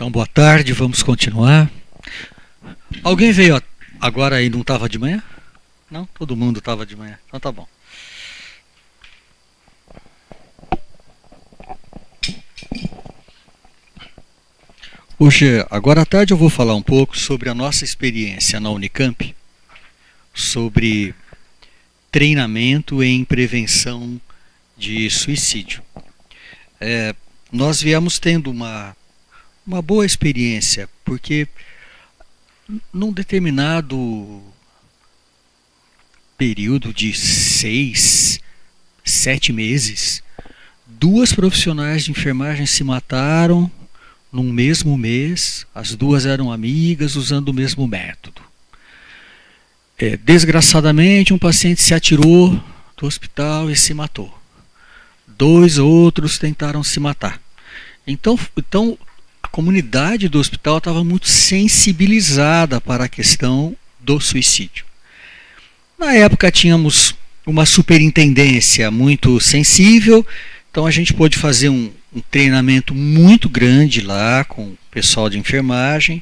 Então, boa tarde, vamos continuar. Alguém veio agora e não estava de manhã? Não? Todo mundo estava de manhã. Então tá bom. Hoje, agora à tarde, eu vou falar um pouco sobre a nossa experiência na Unicamp, sobre treinamento em prevenção de suicídio. Nós viemos tendo uma boa experiência, porque num determinado período de 6, 7 meses, 2 profissionais de enfermagem se mataram num mesmo mês. As 2 eram amigas, usando o mesmo método. Desgraçadamente, um paciente se atirou do hospital e se matou. 2 outros tentaram se matar. Então a comunidade do hospital estava muito sensibilizada para a questão do suicídio. Na época tínhamos uma superintendência muito sensível, então a gente pôde fazer um treinamento muito grande lá com o pessoal de enfermagem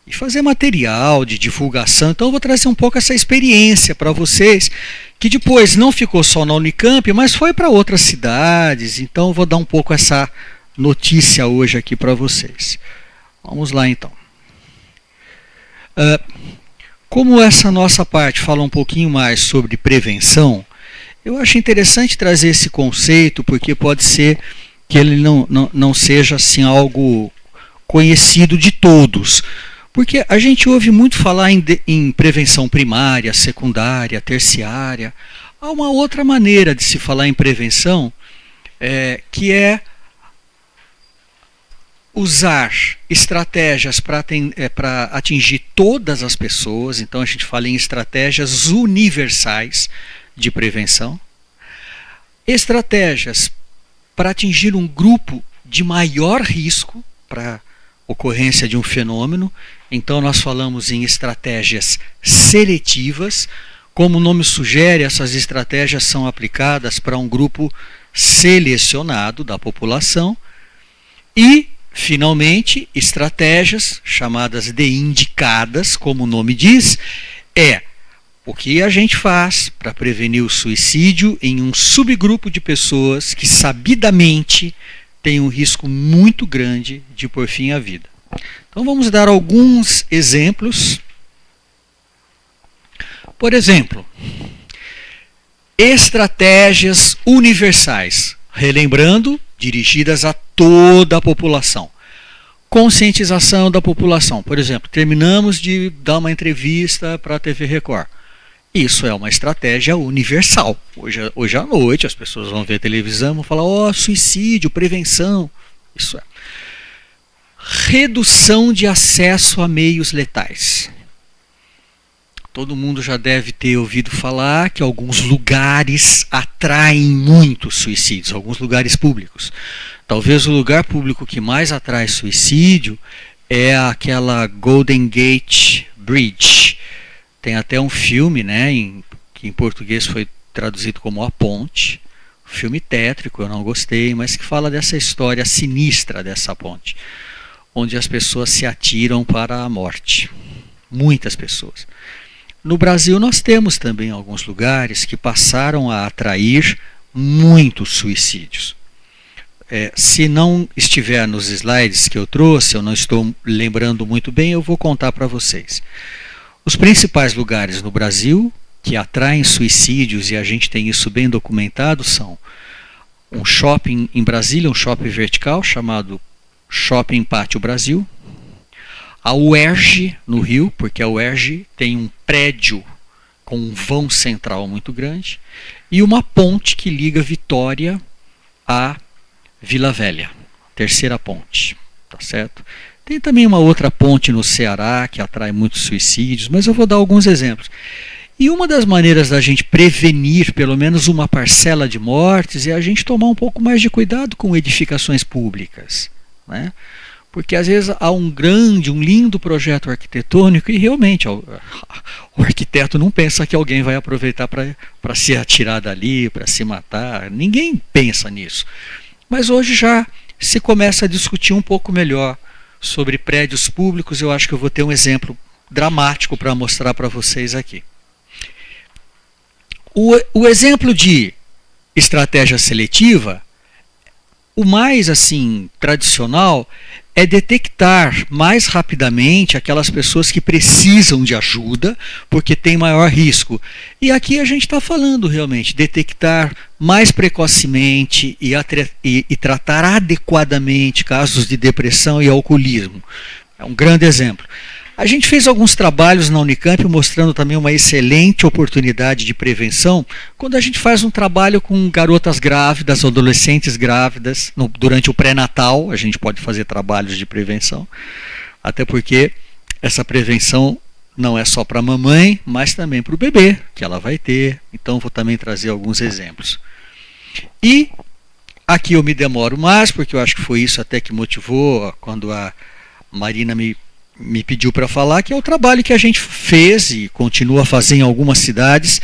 e fazer material de divulgação. Então eu vou trazer um pouco essa experiência para vocês, que depois não ficou só na Unicamp, mas foi para outras cidades. Então eu vou dar um pouco essa notícia hoje aqui para vocês. Vamos lá então. Como essa nossa parte fala um pouquinho mais sobre prevenção, eu acho interessante trazer esse conceito, porque pode ser que ele não seja assim algo conhecido de todos. Porque a gente ouve muito falar em prevenção primária, secundária, terciária. Há uma outra maneira de se falar em prevenção, que é usar estratégias para atingir todas as pessoas. Então a gente fala em estratégias universais de prevenção. Estratégias para atingir um grupo de maior risco para ocorrência de um fenômeno. Então nós falamos em estratégias seletivas. Como o nome sugere, essas estratégias são aplicadas para um grupo selecionado da população. E, finalmente, estratégias chamadas de indicadas, como o nome diz, o que a gente faz para prevenir o suicídio em um subgrupo de pessoas que sabidamente tem um risco muito grande de pôr fim à vida. Então vamos dar alguns exemplos. Por exemplo, estratégias universais, relembrando, dirigidas a toda a população. Conscientização da população. Por exemplo, terminamos de dar uma entrevista para a TV Record. Isso é uma estratégia universal. Hoje à noite as pessoas vão ver televisão e vão falar, suicídio, prevenção. Isso é. Redução de acesso a meios letais. Todo mundo já deve ter ouvido falar que alguns lugares atraem muito suicídios, alguns lugares públicos. Talvez o lugar público que mais atrai suicídio é aquela Golden Gate Bridge. Tem até um filme, que em português foi traduzido como A Ponte. Filme tétrico, eu não gostei, mas que fala dessa história sinistra dessa ponte, onde as pessoas se atiram para a morte. Muitas pessoas. No Brasil nós temos também alguns lugares que passaram a atrair muitos suicídios. Se não estiver nos slides que eu trouxe, eu não estou lembrando muito bem, eu vou contar para vocês. Os principais lugares no Brasil que atraem suicídios, e a gente tem isso bem documentado, são um shopping em Brasília, um shopping vertical chamado Shopping Pátio Brasil, a UERJ no Rio, porque a UERJ tem um prédio com um vão central muito grande, e uma ponte que liga Vitória a Vila Velha, terceira ponte, tá certo? Tem também uma outra ponte no Ceará que atrai muitos suicídios, mas eu vou dar alguns exemplos. E uma das maneiras da gente prevenir pelo menos uma parcela de mortes é a gente tomar um pouco mais de cuidado com edificações públicas, Porque às vezes há um lindo projeto arquitetônico e realmente o arquiteto não pensa que alguém vai aproveitar para se atirar dali, para se matar. Ninguém pensa nisso. Mas hoje já se começa a discutir um pouco melhor sobre prédios públicos. Eu acho que eu vou ter um exemplo dramático para mostrar para vocês aqui. O exemplo de estratégia seletiva, o mais assim tradicional, é detectar mais rapidamente aquelas pessoas que precisam de ajuda porque tem maior risco. E aqui a gente está falando realmente detectar mais precocemente e tratar adequadamente casos de depressão e alcoolismo. É um grande exemplo. A gente fez alguns trabalhos na Unicamp mostrando também uma excelente oportunidade de prevenção quando a gente faz um trabalho com garotas grávidas, adolescentes grávidas, durante o pré-natal. A gente pode fazer trabalhos de prevenção, até porque essa prevenção não é só para a mamãe, mas também para o bebê, que ela vai ter. Então vou também trazer alguns exemplos. E aqui eu me demoro mais, porque eu acho que foi isso até que motivou quando a Marina me pediu para falar, que é o trabalho que a gente fez e continua a fazer em algumas cidades,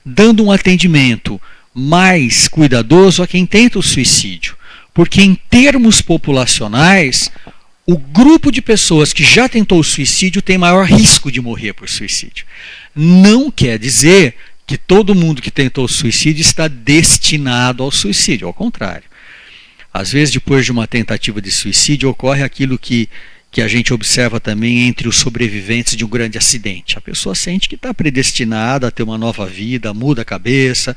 dando um atendimento mais cuidadoso a quem tenta o suicídio. Porque em termos populacionais, o grupo de pessoas que já tentou o suicídio tem maior risco de morrer por suicídio. Não quer dizer que todo mundo que tentou o suicídio está destinado ao suicídio, ao contrário. Às vezes, depois de uma tentativa de suicídio, ocorre aquilo que a gente observa também entre os sobreviventes de um grande acidente. A pessoa sente que está predestinada a ter uma nova vida, muda a cabeça.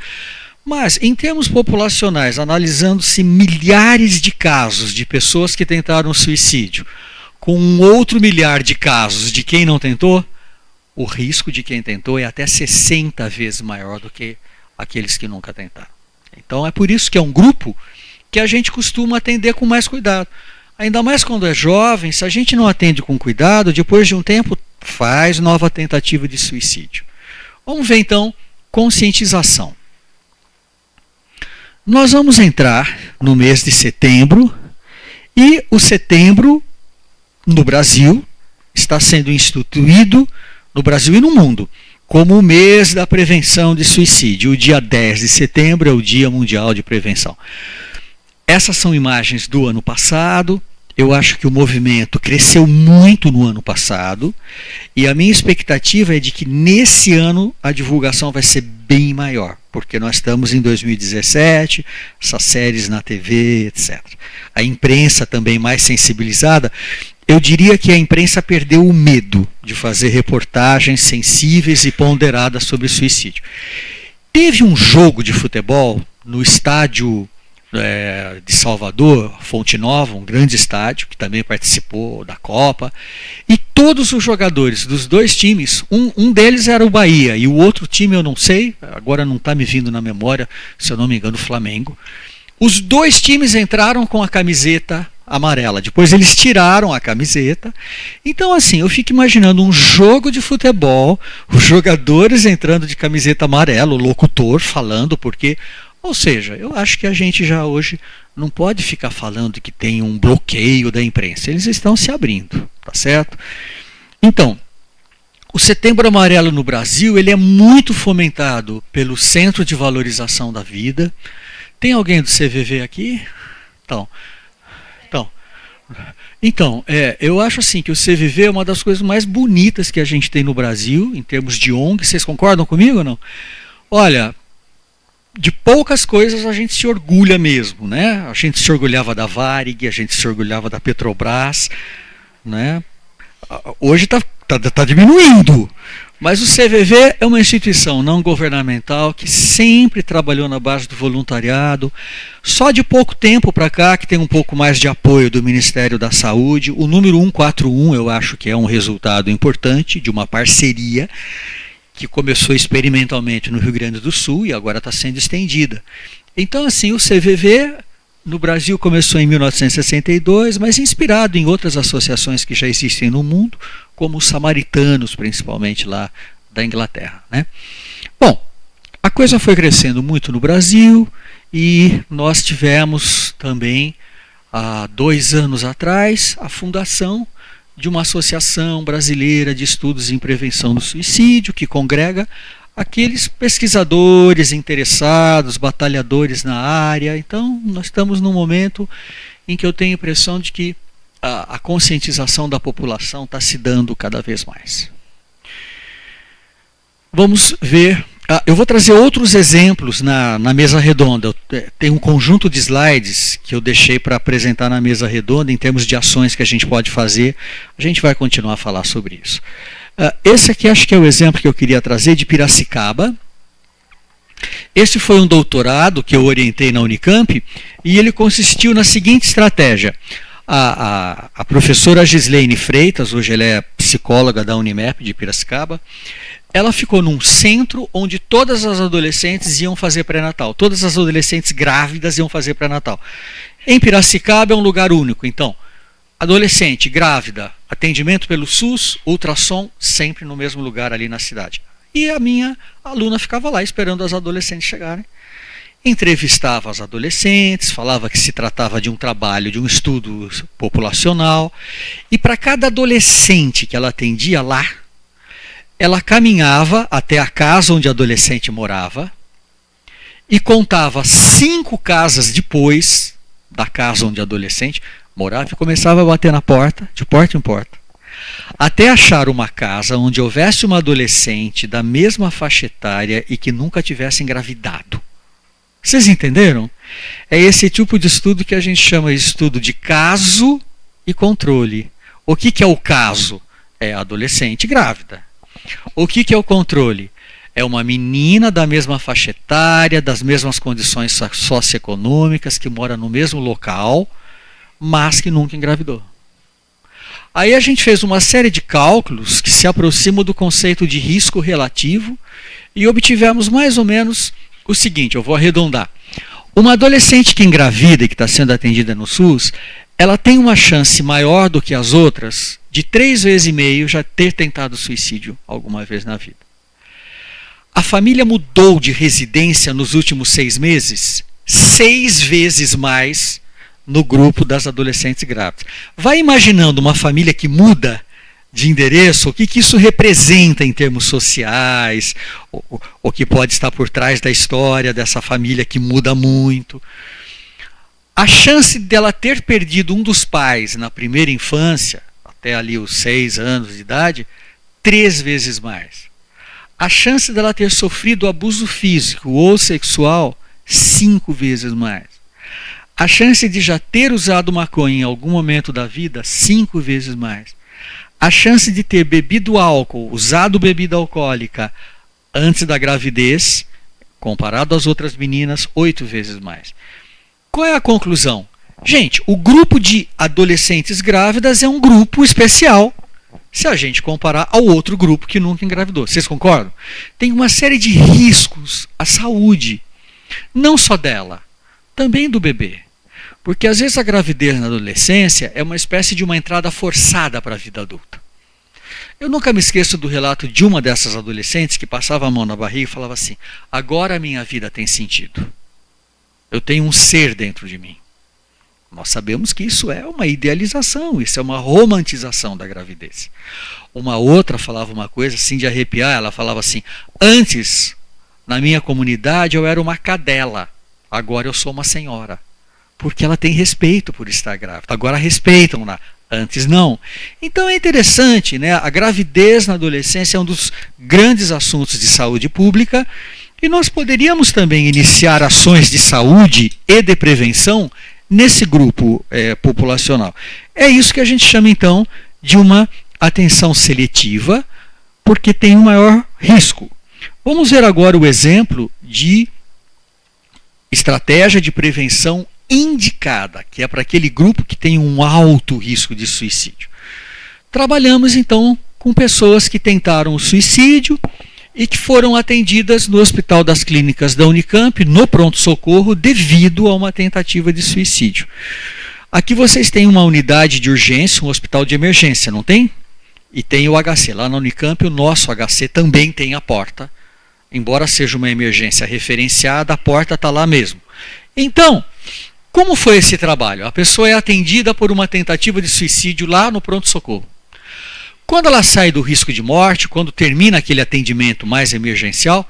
Mas, em termos populacionais, analisando-se milhares de casos de pessoas que tentaram suicídio, com um outro milhar de casos de quem não tentou, o risco de quem tentou é até 60 vezes maior do que aqueles que nunca tentaram. Então, é por isso que é um grupo que a gente costuma atender com mais cuidado. Ainda mais quando é jovem, se a gente não atende com cuidado, depois de um tempo faz nova tentativa de suicídio. Vamos ver então conscientização. Nós vamos entrar no mês de setembro e o setembro no Brasil está sendo instituído no Brasil e no mundo como o mês da prevenção de suicídio. O dia 10 de setembro é o Dia Mundial de Prevenção. Essas são imagens do ano passado. Eu acho que o movimento cresceu muito no ano passado e a minha expectativa é de que nesse ano a divulgação vai ser bem maior, porque nós estamos em 2017, essas séries na TV, etc. A imprensa também mais sensibilizada. Eu diria que a imprensa perdeu o medo de fazer reportagens sensíveis e ponderadas sobre suicídio. Teve um jogo de futebol no estádio de Salvador, Fonte Nova, um grande estádio, que também participou da Copa, e todos os jogadores dos dois times, um deles era o Bahia, e o outro time eu não sei, agora não está me vindo na memória, se eu não me engano, o Flamengo. Os dois times entraram com a camiseta amarela, depois eles tiraram a camiseta. Então assim, eu fico imaginando um jogo de futebol, os jogadores entrando de camiseta amarela, o locutor falando, porque... Ou seja, eu acho que a gente já hoje não pode ficar falando que tem um bloqueio da imprensa. Eles estão se abrindo, tá certo? Então, o Setembro Amarelo no Brasil, ele é muito fomentado pelo Centro de Valorização da Vida. Tem alguém do CVV aqui? Então, eu acho assim que o CVV é uma das coisas mais bonitas que a gente tem no Brasil, em termos de ONG. Vocês concordam comigo ou não? Olha... De poucas coisas a gente se orgulha mesmo, né? A gente se orgulhava da Varig, a gente se orgulhava da Petrobras, né? Hoje está diminuindo, mas o CVV é uma instituição não governamental que sempre trabalhou na base do voluntariado. Só de pouco tempo para cá que tem um pouco mais de apoio do Ministério da Saúde. O número 141 eu acho que é um resultado importante de uma parceria que começou experimentalmente no Rio Grande do Sul e agora está sendo estendida. Então, assim, o CVV no Brasil começou em 1962, mas inspirado em outras associações que já existem no mundo, como os samaritanos, principalmente lá da Inglaterra, né? Bom, a coisa foi crescendo muito no Brasil e nós tivemos também, há 2 anos atrás, a fundação de uma associação brasileira de estudos em prevenção do suicídio, que congrega aqueles pesquisadores interessados, batalhadores na área. Então, nós estamos num momento em que eu tenho a impressão de que a conscientização da população está se dando cada vez mais. Vamos ver. Eu vou trazer outros exemplos na mesa redonda. Tem um conjunto de slides que eu deixei para apresentar na mesa redonda em termos de ações que a gente pode fazer. A gente vai continuar a falar sobre isso. Esse aqui acho que é o exemplo que eu queria trazer de Piracicaba. Esse foi um doutorado que eu orientei na Unicamp e ele consistiu na seguinte estratégia. A professora Gislaine Freitas, hoje ela é psicóloga da Unimep de Piracicaba, ela ficou num centro onde todas as adolescentes iam fazer pré-natal. Todas as adolescentes grávidas iam fazer pré-natal. Em Piracicaba é um lugar único. Então, adolescente, grávida, atendimento pelo SUS, ultrassom, sempre no mesmo lugar ali na cidade. E a minha aluna ficava lá esperando as adolescentes chegarem. Entrevistava as adolescentes, falava que se tratava de um trabalho, de um estudo populacional. E para cada adolescente que ela atendia lá, ela caminhava até a casa onde a adolescente morava e contava 5 casas depois da casa onde a adolescente morava e começava a bater na porta, de porta em porta, até achar uma casa onde houvesse uma adolescente da mesma faixa etária e que nunca tivesse engravidado. Vocês entenderam? É esse tipo de estudo que a gente chama de estudo de caso e controle. O que é o caso? É a adolescente grávida. O que é o controle? É uma menina da mesma faixa etária, das mesmas condições socioeconômicas, que mora no mesmo local, mas que nunca engravidou. Aí a gente fez uma série de cálculos que se aproximam do conceito de risco relativo e obtivemos mais ou menos o seguinte, eu vou arredondar. Uma adolescente que engravida e que está sendo atendida no SUS, ela tem uma chance maior do que as outras de 3,5 vezes já ter tentado suicídio alguma vez na vida. A família mudou de residência nos últimos 6 meses 6 vezes mais no grupo das adolescentes grávidas. Vai imaginando uma família que muda de endereço, o que isso representa em termos sociais, o que pode estar por trás da história dessa família que muda muito. A chance dela ter perdido um dos pais na primeira infância, até ali os 6 anos de idade, 3 vezes mais. A chance dela ter sofrido abuso físico ou sexual, 5 vezes mais. A chance de já ter usado maconha em algum momento da vida, 5 vezes mais. A chance de ter bebido álcool, usado bebida alcoólica antes da gravidez, comparado às outras meninas, 8 vezes mais. Qual é a conclusão? Gente, o grupo de adolescentes grávidas é um grupo especial, se a gente comparar ao outro grupo que nunca engravidou. Vocês concordam? Tem uma série de riscos à saúde, não só dela, também do bebê. Porque às vezes a gravidez na adolescência é uma espécie de uma entrada forçada para a vida adulta. Eu nunca me esqueço do relato de uma dessas adolescentes que passava a mão na barriga e falava assim, agora a minha vida tem sentido. Eu tenho um ser dentro de mim. Nós sabemos que isso é uma idealização, isso é uma romantização da gravidez. Uma outra falava uma coisa assim de arrepiar, ela falava assim, antes, na minha comunidade eu era uma cadela, agora eu sou uma senhora. Porque ela tem respeito por estar grávida. Agora respeitam-na, antes não. Então é interessante, né? A gravidez na adolescência é um dos grandes assuntos de saúde pública e nós poderíamos também iniciar ações de saúde e de prevenção nesse grupo populacional. É isso que a gente chama então de uma atenção seletiva, porque tem um maior risco. Vamos ver agora o exemplo de estratégia de prevenção indicada, que é para aquele grupo que tem um alto risco de suicídio. Trabalhamos então com pessoas que tentaram o suicídio e que foram atendidas no Hospital das Clínicas da Unicamp, no pronto-socorro, devido a uma tentativa de suicídio. Aqui vocês têm uma unidade de urgência, um hospital de emergência, não tem? E tem o HC. Lá na Unicamp, o nosso HC também tem a porta. Embora seja uma emergência referenciada, a porta está lá mesmo. Então, como foi esse trabalho? A pessoa é atendida por uma tentativa de suicídio lá no pronto-socorro. Quando ela sai do risco de morte, quando termina aquele atendimento mais emergencial,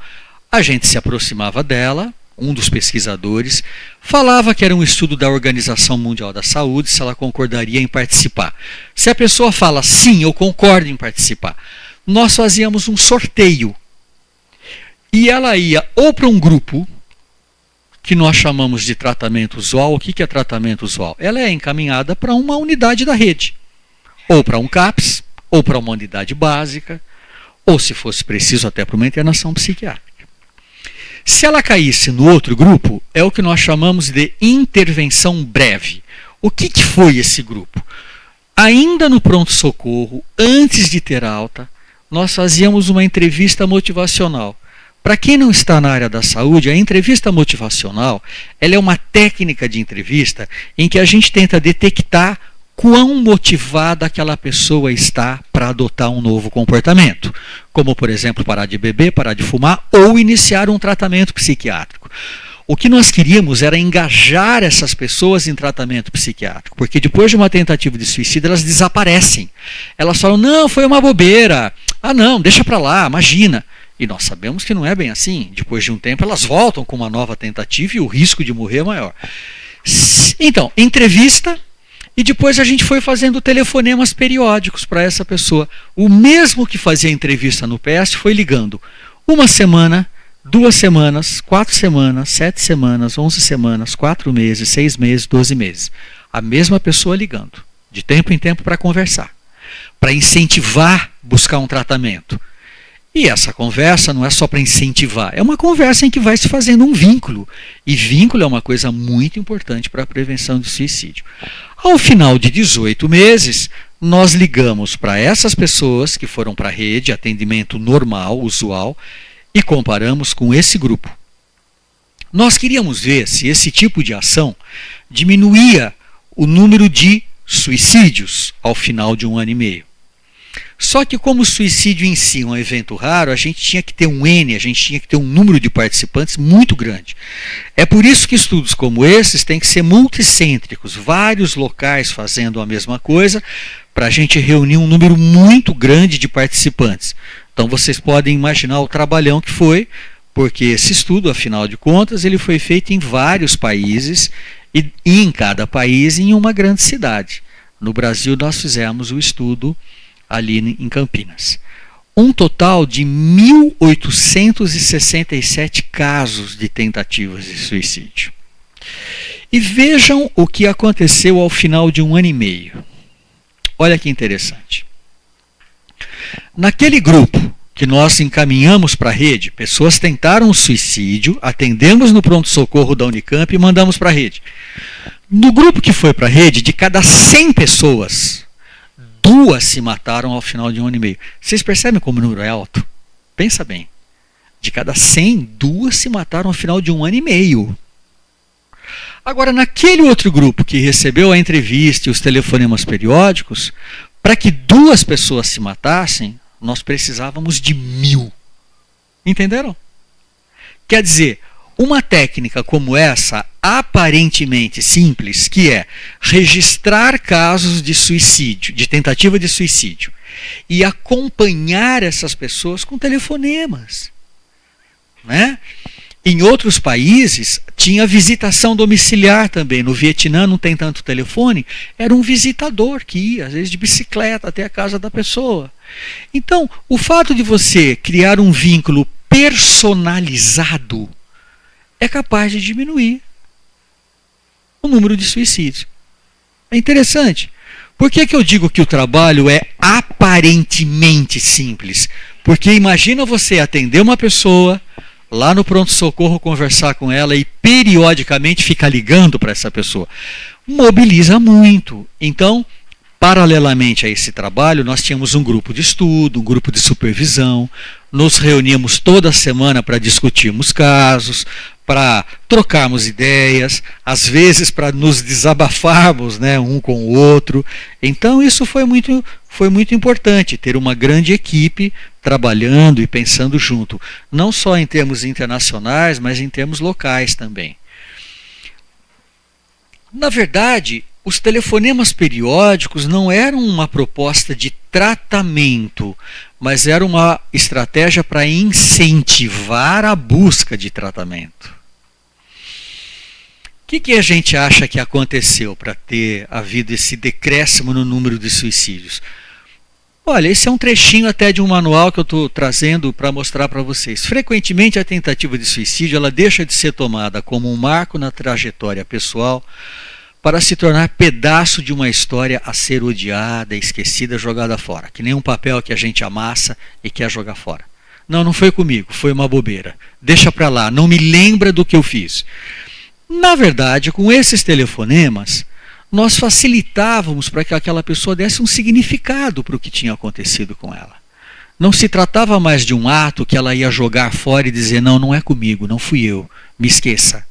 a gente se aproximava dela, um dos pesquisadores, falava que era um estudo da Organização Mundial da Saúde, se ela concordaria em participar. Se a pessoa fala sim, eu concordo em participar, nós fazíamos um sorteio. E ela ia ou para um grupo, que nós chamamos de tratamento usual. O que é tratamento usual? Ela é encaminhada para uma unidade da rede, ou para um CAPS, ou para uma unidade básica, ou, se fosse preciso, até para uma internação psiquiátrica. Se ela caísse no outro grupo, é o que nós chamamos de intervenção breve. O que foi esse grupo? Ainda no pronto-socorro, antes de ter alta, nós fazíamos uma entrevista motivacional. Para quem não está na área da saúde, a entrevista motivacional ela é uma técnica de entrevista em que a gente tenta detectar quão motivada aquela pessoa está para adotar um novo comportamento, como, por exemplo, parar de beber, parar de fumar ou iniciar um tratamento psiquiátrico. O que nós queríamos era engajar essas pessoas em tratamento psiquiátrico, porque depois de uma tentativa de suicídio elas desaparecem. Elas falam, não, foi uma bobeira, ah não, deixa para lá, imagina. E nós sabemos que não é bem assim. Depois de um tempo elas voltam com uma nova tentativa e o risco de morrer é maior. Então, entrevista. E depois a gente foi fazendo telefonemas periódicos para essa pessoa. O mesmo que fazia entrevista no PS foi ligando 1 semana, 2 semanas, 4 semanas, 7 semanas, 11 semanas, 4 meses, 6 meses, 12 meses. A mesma pessoa ligando, de tempo em tempo para conversar, para incentivar buscar um tratamento. E essa conversa não é só para incentivar, é uma conversa em que vai se fazendo um vínculo. E vínculo é uma coisa muito importante para a prevenção de suicídio. Ao final de 18 meses, nós ligamos para essas pessoas que foram para a rede, atendimento normal, usual, e comparamos com esse grupo. Nós queríamos ver se esse tipo de ação diminuía o número de suicídios ao final de 1 ano e meio. Só que como o suicídio em si é um evento raro, a gente tinha que ter um N, a gente tinha que ter um número de participantes muito grande. É por isso que estudos como esses têm que ser multicêntricos, vários locais fazendo a mesma coisa, para a gente reunir um número muito grande de participantes. Então vocês podem imaginar o trabalhão que foi, porque esse estudo, afinal de contas, ele foi feito em vários países, e em cada país em uma grande cidade. No Brasil nós fizemos o estudo ali em Campinas. Um total de 1.867 casos de tentativas de suicídio. E vejam o que aconteceu ao final de 1 ano e meio. Olha que interessante. Naquele grupo que nós encaminhamos para a rede, pessoas tentaram o suicídio, atendemos no pronto-socorro da Unicamp e mandamos para a rede. No grupo que foi para a rede, de cada 100 pessoas, 2 se mataram ao final de 1 ano e meio. Vocês percebem como o número é alto? Pensa bem. De cada 100, 2 se mataram ao final de 1 ano e meio. Agora, naquele outro grupo que recebeu a entrevista e os telefonemas periódicos, para que 2 pessoas se matassem, nós precisávamos de 1.000. Entenderam? Quer dizer, uma técnica como essa, aparentemente simples, que é registrar casos de suicídio, de tentativa de suicídio, e acompanhar essas pessoas com telefonemas. Né? Em outros países, tinha visitação domiciliar também. No Vietnã não tem tanto telefone, era um visitador que ia, às vezes de bicicleta, até a casa da pessoa. Então, o fato de você criar um vínculo personalizado é capaz de diminuir o número de suicídios. É interessante. Por que eu digo que o trabalho é aparentemente simples? Porque imagina você atender uma pessoa, lá no pronto-socorro conversar com ela e periodicamente ficar ligando para essa pessoa. Mobiliza muito. Então, paralelamente a esse trabalho, nós tínhamos um grupo de estudo, um grupo de supervisão, nos reuníamos toda semana para discutirmos casos, para trocarmos ideias, às vezes para nos desabafarmos, né, um com o outro. Então isso foi muito importante, ter uma grande equipe trabalhando e pensando junto, não só em termos internacionais, mas em termos locais também. Na verdade, os telefonemas periódicos não eram uma proposta de tratamento, mas era uma estratégia para incentivar a busca de tratamento. que a gente acha que aconteceu para ter havido esse decréscimo no número de suicídios? Olha, esse é um trechinho até de um manual que eu estou trazendo para mostrar para vocês. Frequentemente a tentativa de suicídio ela deixa de ser tomada como um marco na trajetória pessoal para se tornar pedaço de uma história a ser odiada, esquecida, jogada fora. Que nem um papel que a gente amassa e quer jogar fora. Não foi comigo, foi uma bobeira. Deixa para lá, não me lembra do que eu fiz. Na verdade, com esses telefonemas, nós facilitávamos para que aquela pessoa desse um significado para o que tinha acontecido com ela. Não se tratava mais de um ato que ela ia jogar fora e dizer, não é comigo, não fui eu, me esqueça.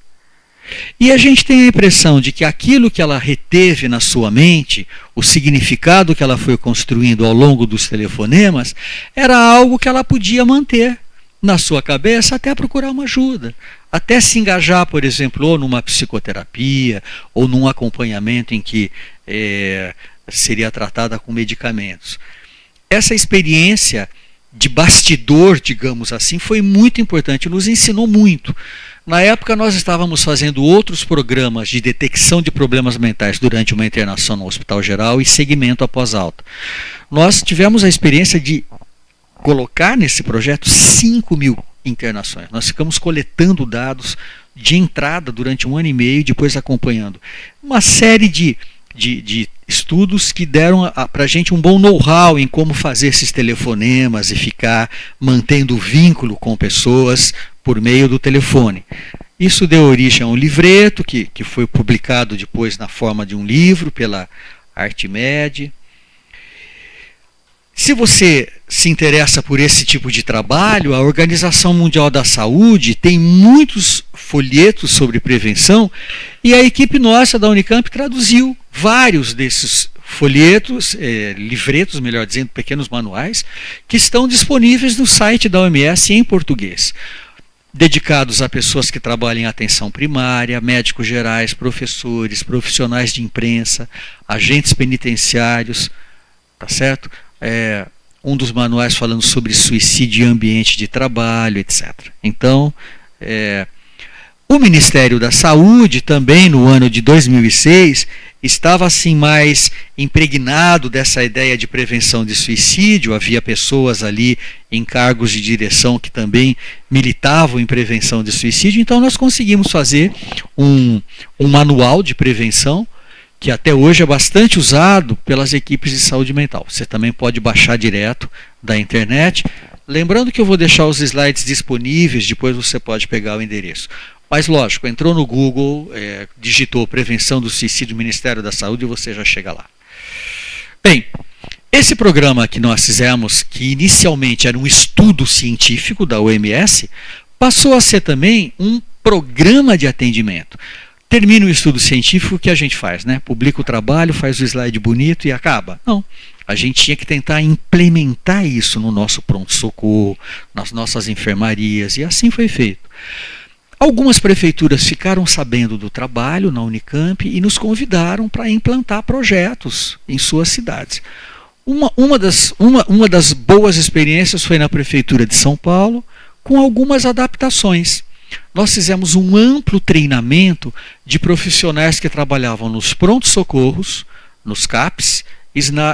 E a gente tem a impressão de que aquilo que ela reteve na sua mente, o significado que ela foi construindo ao longo dos telefonemas, era algo que ela podia manter na sua cabeça até procurar uma ajuda. Até se engajar, por exemplo, ou numa psicoterapia, ou num acompanhamento em que seria tratada com medicamentos. Essa experiência de bastidor, digamos assim, foi muito importante, nos ensinou muito. Na época nós estávamos fazendo outros programas de detecção de problemas mentais durante uma internação no Hospital Geral e segmento após alta. Nós tivemos a experiência de colocar nesse projeto 5.000 internações. Nós ficamos coletando dados de entrada durante 1 ano e meio e depois acompanhando. Uma série de estudos que deram para a gente um bom know-how em como fazer esses telefonemas e ficar mantendo o vínculo com pessoas por meio do telefone. Isso deu origem a um livreto que foi publicado depois na forma de um livro pela Artimed. Se você se interessa por esse tipo de trabalho, a Organização Mundial da Saúde tem muitos folhetos sobre prevenção e a equipe nossa da Unicamp traduziu vários desses folhetos, livretos, melhor dizendo, pequenos manuais, que estão disponíveis no site da OMS em português, dedicados a pessoas que trabalham em atenção primária, médicos gerais, professores, profissionais de imprensa, agentes penitenciários, tá certo? Um dos manuais falando sobre suicídio em ambiente de trabalho, etc. Então, o Ministério da Saúde também no ano de 2006 estava assim mais impregnado dessa ideia de prevenção de suicídio. Havia pessoas ali em cargos de direção que também militavam em prevenção de suicídio. Então nós conseguimos fazer um manual de prevenção que até hoje é bastante usado pelas equipes de saúde mental. Você também pode baixar direto da internet. Lembrando que eu vou deixar os slides disponíveis, depois você pode pegar o endereço. Mas lógico, entrou no Google, digitou Prevenção do Suicídio Ministério da Saúde e você já chega lá. Bem, esse programa que nós fizemos, que inicialmente era um estudo científico da OMS, passou a ser também um programa de atendimento. Termina o estudo científico, o que a gente faz, né? Publica o trabalho, faz o slide bonito e acaba. Não, a gente tinha que tentar implementar isso no nosso pronto-socorro, nas nossas enfermarias, e assim foi feito. Algumas prefeituras ficaram sabendo do trabalho na Unicamp e nos convidaram para implantar projetos em suas cidades. Uma das boas experiências foi na Prefeitura de São Paulo, com algumas adaptações. Nós fizemos um amplo treinamento de profissionais que trabalhavam nos prontos-socorros, nos CAPs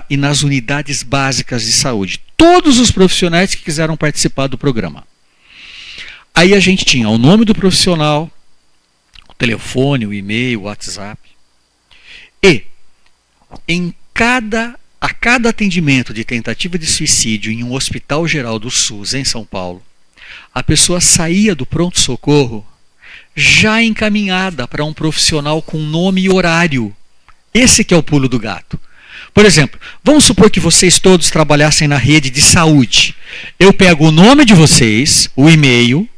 e nas unidades básicas de saúde. Todos os profissionais que quiseram participar do programa. Aí a gente tinha o nome do profissional, o telefone, o e-mail, o WhatsApp. E a cada atendimento de tentativa de suicídio em um hospital geral do SUS em São Paulo, a pessoa saía do pronto-socorro já encaminhada para um profissional com nome e horário. Esse que é o pulo do gato. Por exemplo, vamos supor que vocês todos trabalhassem na rede de saúde. Eu pego o nome de vocês, o e-mail.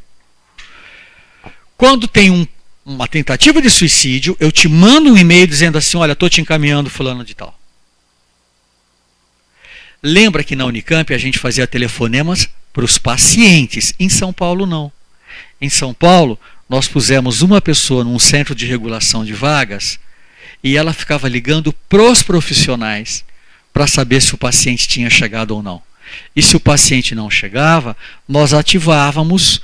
Quando tem uma tentativa de suicídio, eu te mando um e-mail dizendo assim, olha, estou te encaminhando fulano de tal. Lembra que na Unicamp a gente fazia telefonemas para os pacientes. Em São Paulo, não. Em São Paulo, nós pusemos uma pessoa num centro de regulação de vagas e ela ficava ligando para os profissionais para saber se o paciente tinha chegado ou não. E se o paciente não chegava, nós ativávamos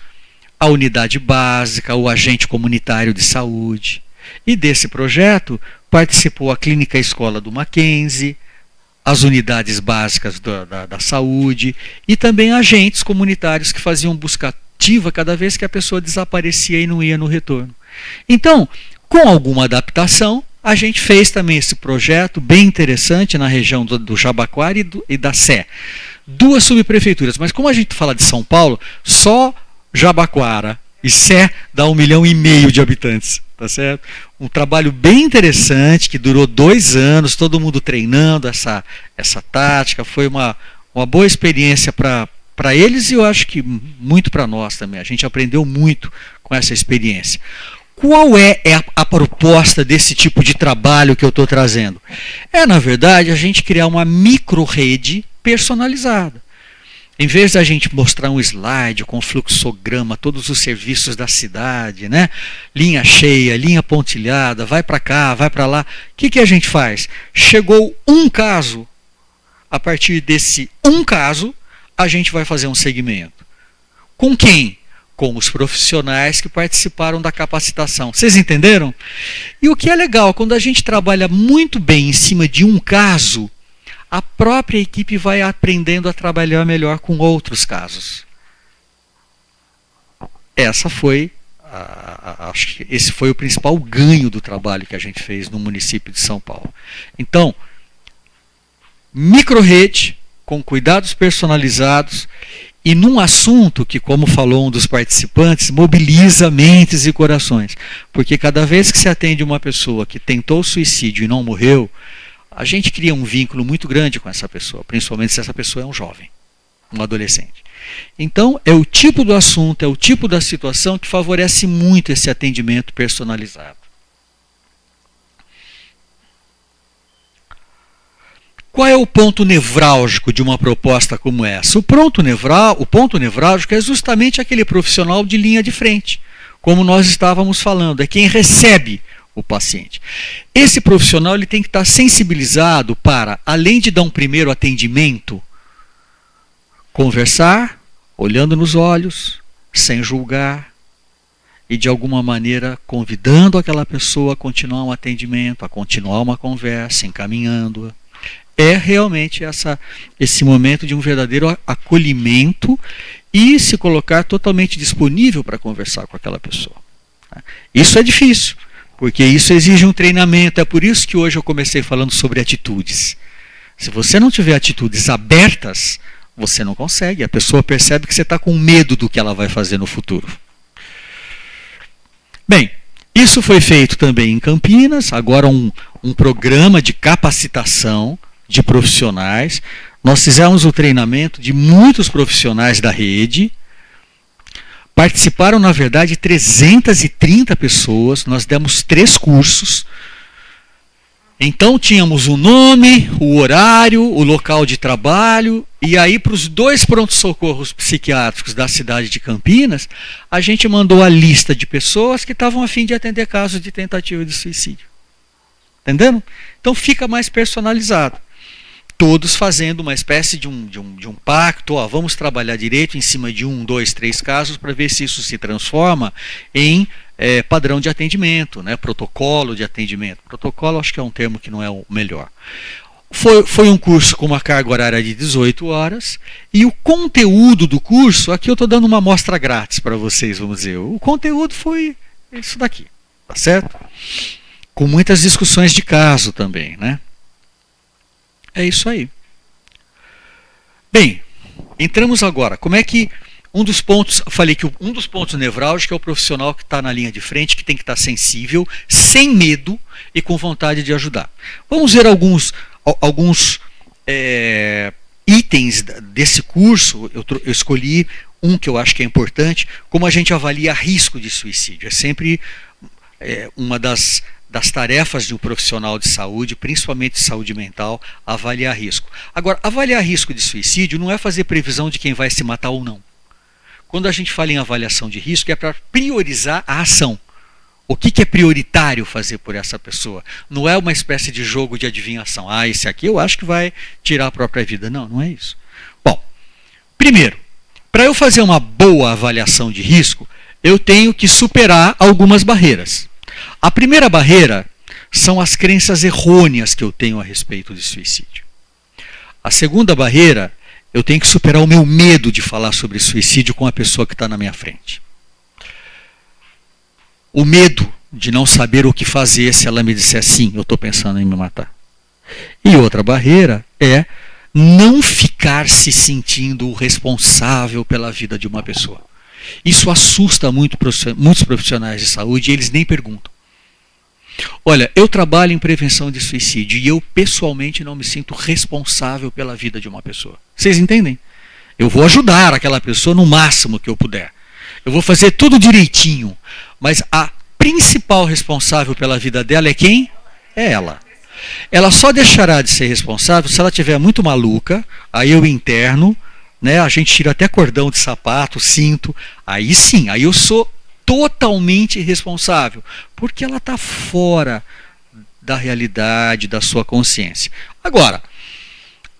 a unidade básica, o agente comunitário de saúde. E desse projeto participou a Clínica Escola do Mackenzie, as unidades básicas da saúde e também agentes comunitários que faziam busca ativa cada vez que a pessoa desaparecia e não ia no retorno. Então, com alguma adaptação, a gente fez também esse projeto bem interessante na região do Jabaquara e da Sé. 2 subprefeituras, mas como a gente fala de São Paulo, só Jabaquara e Sé dá 1,5 milhão de habitantes. Tá certo? Um trabalho bem interessante que durou 2 anos, todo mundo treinando essa tática. Foi uma boa experiência para eles e eu acho que muito para nós também. A gente aprendeu muito com essa experiência. Qual é a proposta desse tipo de trabalho que eu estou trazendo? Na verdade, a gente criar uma micro-rede personalizada. Em vez da gente mostrar um slide com fluxograma, todos os serviços da cidade, né? Linha cheia, linha pontilhada, vai para cá, vai para lá. O que a gente faz? Chegou um caso, a partir desse um caso, a gente vai fazer um segmento. Com quem? Com os profissionais que participaram da capacitação. Vocês entenderam? E o que é legal, quando a gente trabalha muito bem em cima de um caso, a própria equipe vai aprendendo a trabalhar melhor com outros casos. Acho que esse foi o principal ganho do trabalho que a gente fez no município de São Paulo. Então, microrede, com cuidados personalizados, e num assunto que, como falou um dos participantes, mobiliza mentes e corações. Porque cada vez que se atende uma pessoa que tentou suicídio e não morreu, a gente cria um vínculo muito grande com essa pessoa, principalmente se essa pessoa é um jovem, um adolescente. Então, é o tipo do assunto, é o tipo da situação que favorece muito esse atendimento personalizado. Qual é o ponto nevrálgico de uma proposta como essa? O ponto nevrálgico é justamente aquele profissional de linha de frente, como nós estávamos falando, é quem recebe o paciente. Esse profissional ele tem que estar sensibilizado para, além de dar um primeiro atendimento, conversar, olhando nos olhos, sem julgar, e de alguma maneira convidando aquela pessoa a continuar um atendimento, a continuar uma conversa, encaminhando-a. É realmente esse momento de um verdadeiro acolhimento e se colocar totalmente disponível para conversar com aquela pessoa. Isso é difícil, porque isso exige um treinamento. É por isso que hoje eu comecei falando sobre atitudes. Se você não tiver atitudes abertas, você não consegue. A pessoa percebe que você está com medo do que ela vai fazer no futuro. Bem, isso foi feito também em Campinas, agora um programa de capacitação de profissionais. Nós fizemos o treinamento de muitos profissionais da rede. Participaram, na verdade, 330 pessoas. Nós demos 3 cursos. Então, tínhamos o nome, o horário, o local de trabalho. E aí, para os 2 pronto-socorros psiquiátricos da cidade de Campinas, a gente mandou a lista de pessoas que estavam a fim de atender casos de tentativa de suicídio. Entendendo? Então, fica mais personalizado. Todos fazendo uma espécie de um pacto, vamos trabalhar direito em cima de 1, 2, 3 casos para ver se isso se transforma em padrão de atendimento, né? Protocolo de atendimento. Protocolo acho que é um termo que não é o melhor. Foi um curso com uma carga horária de 18 horas e o conteúdo do curso, aqui eu estou dando uma amostra grátis para vocês, vamos dizer. O conteúdo foi isso daqui, tá certo? Com muitas discussões de caso também, né? É isso aí. Bem, entramos agora. Como é que um dos pontos, falei que um dos pontos nevrálgicos é o profissional que está na linha de frente, que tem que estar sensível, sem medo e com vontade de ajudar. Vamos ver alguns itens desse curso. Eu escolhi um que eu acho que é importante, como a gente avalia risco de suicídio. É sempre uma das tarefas de um profissional de saúde, principalmente de saúde mental, avaliar risco. Agora, avaliar risco de suicídio não é fazer previsão de quem vai se matar ou não. Quando a gente fala em avaliação de risco, é para priorizar a ação. O que é prioritário fazer por essa pessoa? Não é uma espécie de jogo de adivinhação. Esse aqui eu acho que vai tirar a própria vida. Não, não é isso. Bom, primeiro, para eu fazer uma boa avaliação de risco, eu tenho que superar algumas barreiras. A primeira barreira são as crenças errôneas que eu tenho a respeito de suicídio. A segunda barreira, eu tenho que superar o meu medo de falar sobre suicídio com a pessoa que está na minha frente. O medo de não saber o que fazer se ela me disser sim, eu estou pensando em me matar. E outra barreira é não ficar se sentindo o responsável pela vida de uma pessoa. Isso assusta muitos profissionais de saúde e eles nem perguntam. Olha, eu trabalho em prevenção de suicídio e eu pessoalmente não me sinto responsável pela vida de uma pessoa. Vocês entendem? Eu vou ajudar aquela pessoa no máximo que eu puder. Eu vou fazer tudo direitinho. Mas a principal responsável pela vida dela é quem? É ela. Ela só deixará de ser responsável se ela estiver muito maluca, aí eu interno, né, a gente tira até cordão de sapato, cinto, aí sim, aí eu sou totalmente responsável, porque ela está fora da realidade, da sua consciência. Agora,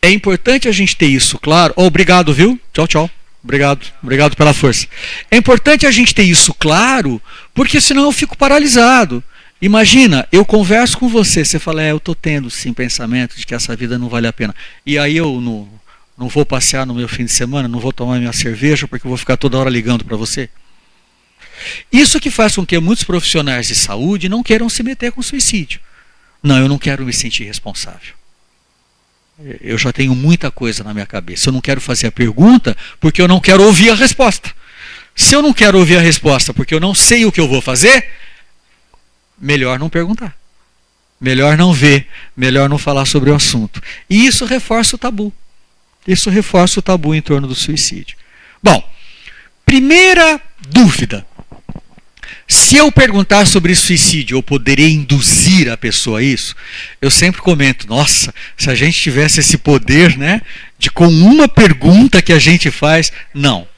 é importante a gente ter isso claro. Oh, obrigado, viu? Tchau, tchau. Obrigado pela força. É importante a gente ter isso claro, porque senão eu fico paralisado. Imagina, eu converso com você, você fala, eu estou tendo sim pensamento de que essa vida não vale a pena. E aí eu não vou passear no meu fim de semana, não vou tomar minha cerveja, porque eu vou ficar toda hora ligando para você. Isso que faz com que muitos profissionais de saúde não queiram se meter com suicídio. Não, eu não quero me sentir responsável. Eu já tenho muita coisa na minha cabeça. Eu não quero fazer a pergunta porque eu não quero ouvir a resposta. Se eu não quero ouvir a resposta porque eu não sei o que eu vou fazer, melhor não perguntar. Melhor não ver. Melhor não falar sobre o assunto. E isso reforça o tabu. Isso reforça o tabu em torno do suicídio. Bom, primeira dúvida. Se eu perguntar sobre suicídio, eu poderia induzir a pessoa a isso? Eu sempre comento, nossa, se a gente tivesse esse poder, né, de com uma pergunta que a gente faz, não.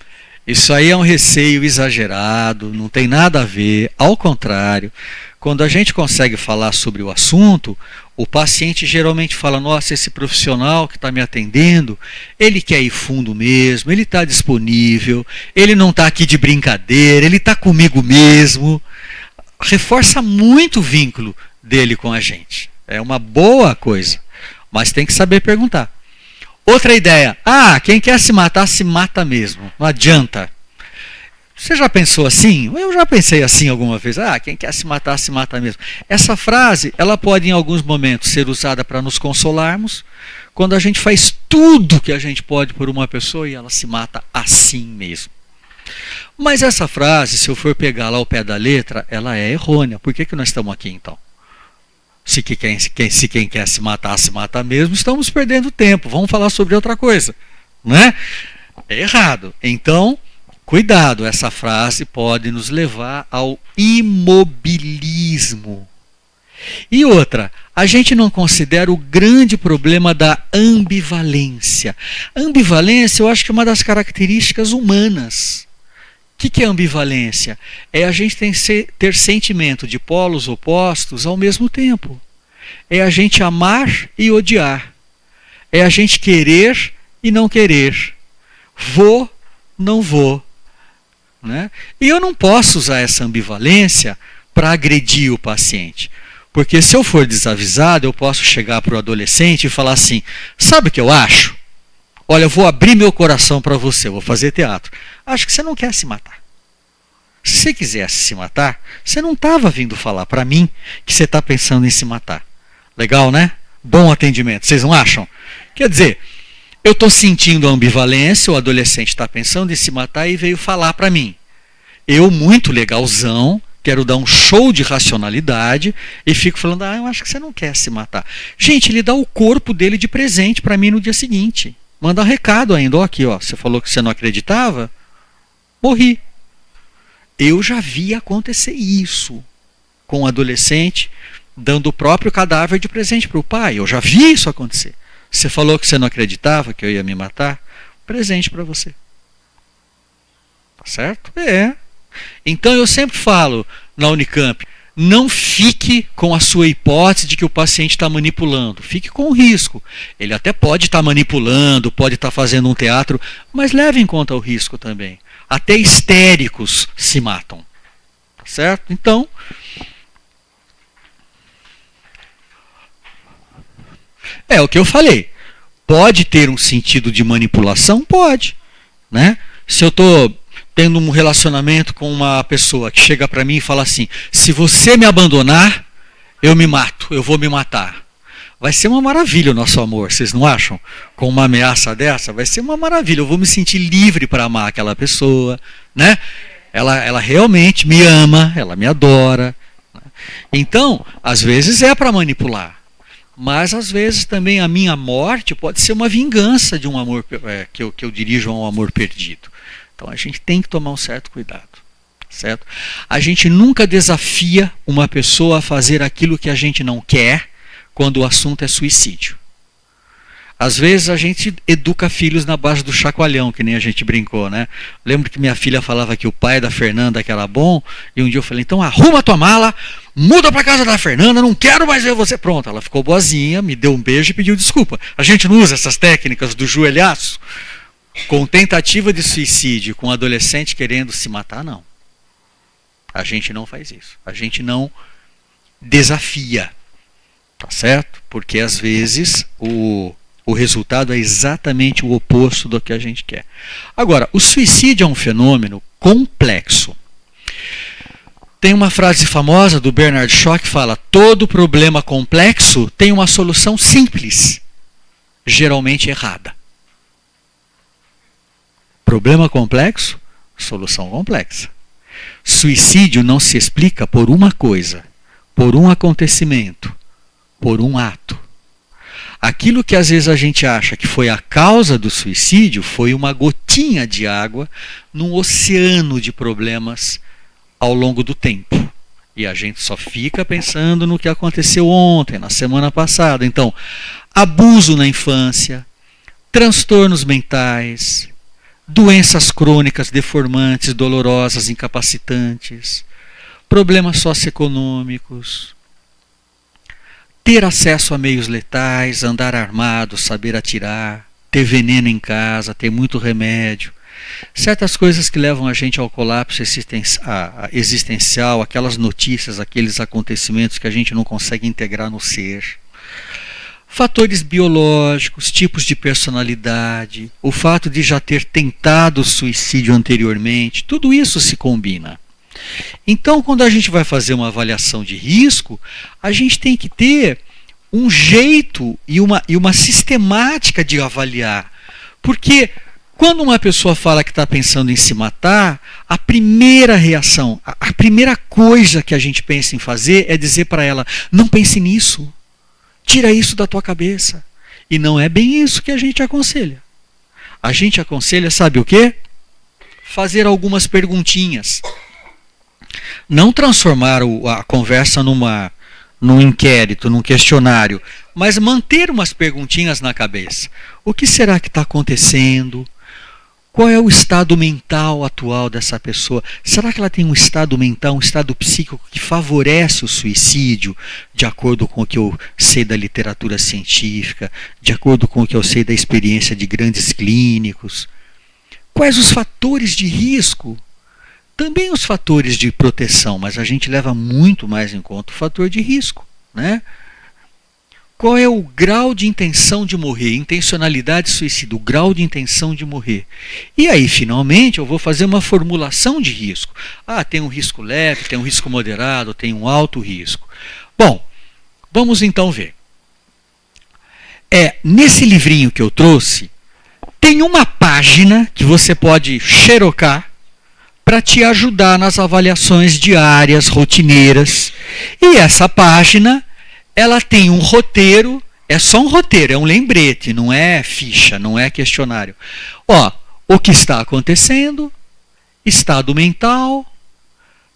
Isso aí é um receio exagerado, não tem nada a ver, ao contrário. Quando a gente consegue falar sobre o assunto, o paciente geralmente fala, nossa, esse profissional que está me atendendo, ele quer ir fundo mesmo, ele está disponível, ele não está aqui de brincadeira, ele está comigo mesmo. Reforça muito o vínculo dele com a gente. É uma boa coisa, mas tem que saber perguntar. Outra ideia, quem quer se mata mesmo, não adianta. Você já pensou assim? Eu já pensei assim alguma vez. Quem quer se mata mesmo. Essa frase, ela pode em alguns momentos ser usada para nos consolarmos, quando a gente faz tudo que a gente pode por uma pessoa e ela se mata assim mesmo. Mas essa frase, se eu for pegar lá ao pé da letra, ela é errônea. Por que nós estamos aqui então? Se quem quer se mata mesmo, estamos perdendo tempo. Vamos falar sobre outra coisa. Não é? É errado. Então, cuidado, essa frase pode nos levar ao imobilismo. E outra, a gente não considera o grande problema da ambivalência. Ambivalência, eu acho que é uma das características humanas. O que é ambivalência? É a gente ter sentimento de polos opostos ao mesmo tempo. É a gente amar e odiar. É a gente querer e não querer. Vou, não vou. Né? E eu não posso usar essa ambivalência para agredir o paciente. Porque se eu for desavisado, eu posso chegar para o adolescente e falar assim, sabe o que eu acho? Olha, eu vou abrir meu coração para você, eu vou fazer teatro. Acho que você não quer se matar. Se você quisesse se matar, você não estava vindo falar para mim que você está pensando em se matar. Legal, né? Bom atendimento, vocês não acham? Quer dizer, eu estou sentindo a ambivalência, o adolescente está pensando em se matar e veio falar para mim. Eu, muito legalzão, quero dar um show de racionalidade e fico falando, eu acho que você não quer se matar. Gente, ele dá o corpo dele de presente para mim no dia seguinte. Manda um recado ainda, aqui, você falou que você não acreditava? Morri. Eu já vi acontecer isso com um adolescente dando o próprio cadáver de presente para o pai. Eu já vi isso acontecer. Você falou que você não acreditava que eu ia me matar? Presente para você. Tá certo? É. Então eu sempre falo na Unicamp, não fique com a sua hipótese de que o paciente está manipulando. Fique com o risco. Ele até pode estar manipulando, pode estar fazendo um teatro, mas leve em conta o risco também. Até histéricos se matam. Certo? Então, É o que eu falei. Pode ter um sentido de manipulação? Pode. Né? Se eu estou tendo um relacionamento com uma pessoa que chega para mim e fala assim: se você me abandonar, eu me mato, eu vou me matar. Vai ser uma maravilha o nosso amor, vocês não acham? Com uma ameaça dessa, vai ser uma maravilha. Eu vou me sentir livre para amar aquela pessoa, né? Ela realmente me ama, ela me adora. Então, às vezes é para manipular. Mas às vezes também a minha morte pode ser uma vingança de um amor que eu dirijo a um amor perdido. Então a gente tem que tomar um certo cuidado. Certo? A gente nunca desafia uma pessoa a fazer aquilo que a gente não quer quando o assunto é suicídio. Às vezes a gente educa filhos na base do chacoalhão, que nem a gente brincou, né? Lembro que minha filha falava que o pai da Fernanda que era bom, e um dia eu falei: então arruma tua mala, muda para casa da Fernanda, não quero mais ver você. Pronto, ela ficou boazinha, me deu um beijo e pediu desculpa. A gente não usa essas técnicas do joelhaço com tentativa de suicídio, com um adolescente querendo se matar, não. A gente não faz isso. A gente não desafia. Tá certo? Porque às vezes o resultado é exatamente o oposto do que a gente quer. Agora, o suicídio é um fenômeno complexo. Tem uma frase famosa do Bernard Shaw que fala: todo problema complexo tem uma solução simples, geralmente errada. Problema complexo, solução complexa. Suicídio não se explica por uma coisa, por um acontecimento, por um ato. Aquilo que às vezes a gente acha que foi a causa do suicídio foi uma gotinha de água num oceano de problemas ao longo do tempo. E a gente só fica pensando no que aconteceu ontem, na semana passada. Então, abuso na infância, transtornos mentais, doenças crônicas deformantes, dolorosas, incapacitantes, problemas socioeconômicos, ter acesso a meios letais, andar armado, saber atirar, ter veneno em casa, ter muito remédio, certas coisas que levam a gente ao colapso existencial, aquelas notícias, aqueles acontecimentos que a gente não consegue integrar no ser. Fatores biológicos, tipos de personalidade, o fato de já ter tentado o suicídio anteriormente, tudo isso se combina. Então, quando a gente vai fazer uma avaliação de risco, a gente tem que ter um jeito e uma sistemática de avaliar. Porque quando uma pessoa fala que está pensando em se matar, a primeira reação, a primeira coisa que a gente pensa em fazer é dizer para ela: não pense nisso. Tira isso da tua cabeça. E não é bem isso que a gente aconselha. A gente aconselha, sabe o quê? Fazer algumas perguntinhas. Não transformar a conversa num inquérito, num questionário, mas manter umas perguntinhas na cabeça. O que será que está acontecendo? Qual é o estado mental atual dessa pessoa? Será que ela tem um estado mental, um estado psíquico que favorece o suicídio, de acordo com o que eu sei da literatura científica, de acordo com o que eu sei da experiência de grandes clínicos? Quais os fatores de risco? Também os fatores de proteção, mas a gente leva muito mais em conta o fator de risco, né? Qual é o grau de intenção de morrer? Intencionalidade suicida, o grau de intenção de morrer. E aí, finalmente, eu vou fazer uma formulação de risco. Ah, tem um risco leve, tem um risco moderado, tem um alto risco. Bom, vamos então ver. Nesse livrinho que eu trouxe, tem uma página que você pode xerocar para te ajudar nas avaliações diárias, rotineiras. E essa página, ela tem um roteiro, é só um roteiro, é um lembrete, não é ficha, não é questionário. O que está acontecendo, estado mental,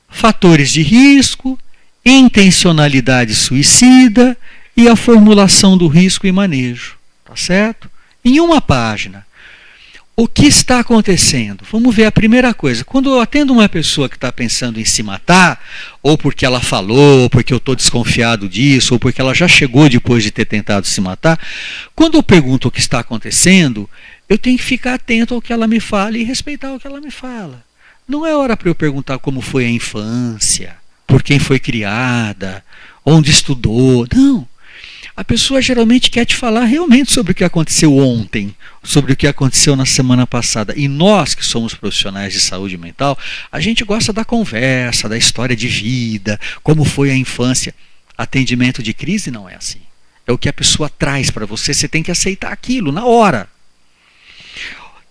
fatores de risco, intencionalidade suicida e a formulação do risco e manejo. Tá certo? Em uma página. O que está acontecendo? Vamos ver a primeira coisa. Quando eu atendo uma pessoa que está pensando em se matar, ou porque ela falou, ou porque eu estou desconfiado disso, ou porque ela já chegou depois de ter tentado se matar, quando eu pergunto o que está acontecendo, eu tenho que ficar atento ao que ela me fala e respeitar o que ela me fala. Não é hora para eu perguntar como foi a infância, por quem foi criada, onde estudou. Não. A pessoa geralmente quer te falar realmente sobre o que aconteceu ontem, sobre o que aconteceu na semana passada. E nós que somos profissionais de saúde mental, a gente gosta da conversa, da história de vida, como foi a infância. Atendimento de crise não é assim. É o que a pessoa traz para você, você tem que aceitar aquilo na hora.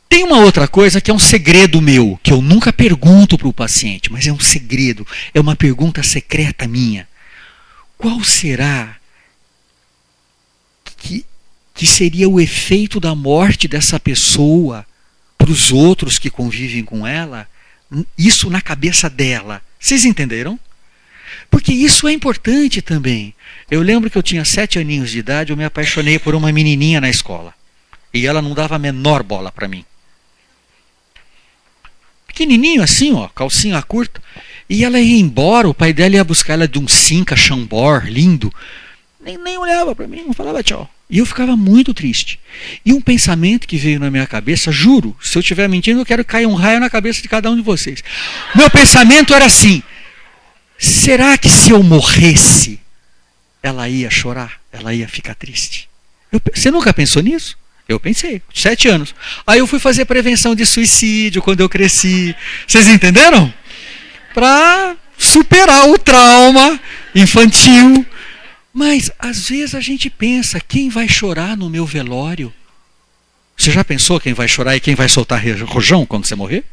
Tem uma outra coisa que é um segredo meu, que eu nunca pergunto para o paciente, mas é um segredo, é uma pergunta secreta minha. Qual será que seria o efeito da morte dessa pessoa para os outros que convivem com ela? Isso na cabeça dela. Vocês entenderam? Porque isso é importante também. Eu lembro que eu tinha 7 aninhos de idade, eu me apaixonei por uma menininha na escola. E ela não dava a menor bola para mim. Pequenininho assim, ó, calcinha curta. E ela ia embora, o pai dela ia buscar ela de um Cinca Chambord, lindo. Nem olhava para mim, não falava tchau. E eu ficava muito triste. E um pensamento que veio na minha cabeça, juro, se eu estiver mentindo, eu quero cair um raio na cabeça de cada um de vocês. Meu pensamento era assim: será que se eu morresse, ela ia chorar? Ela ia ficar triste? Você nunca pensou nisso? Eu pensei, 7 anos. Aí eu fui fazer prevenção de suicídio quando eu cresci. Vocês entenderam? Para superar o trauma infantil. Mas às vezes a gente pensa, quem vai chorar no meu velório? Você já pensou quem vai chorar e quem vai soltar rojão quando você morrer?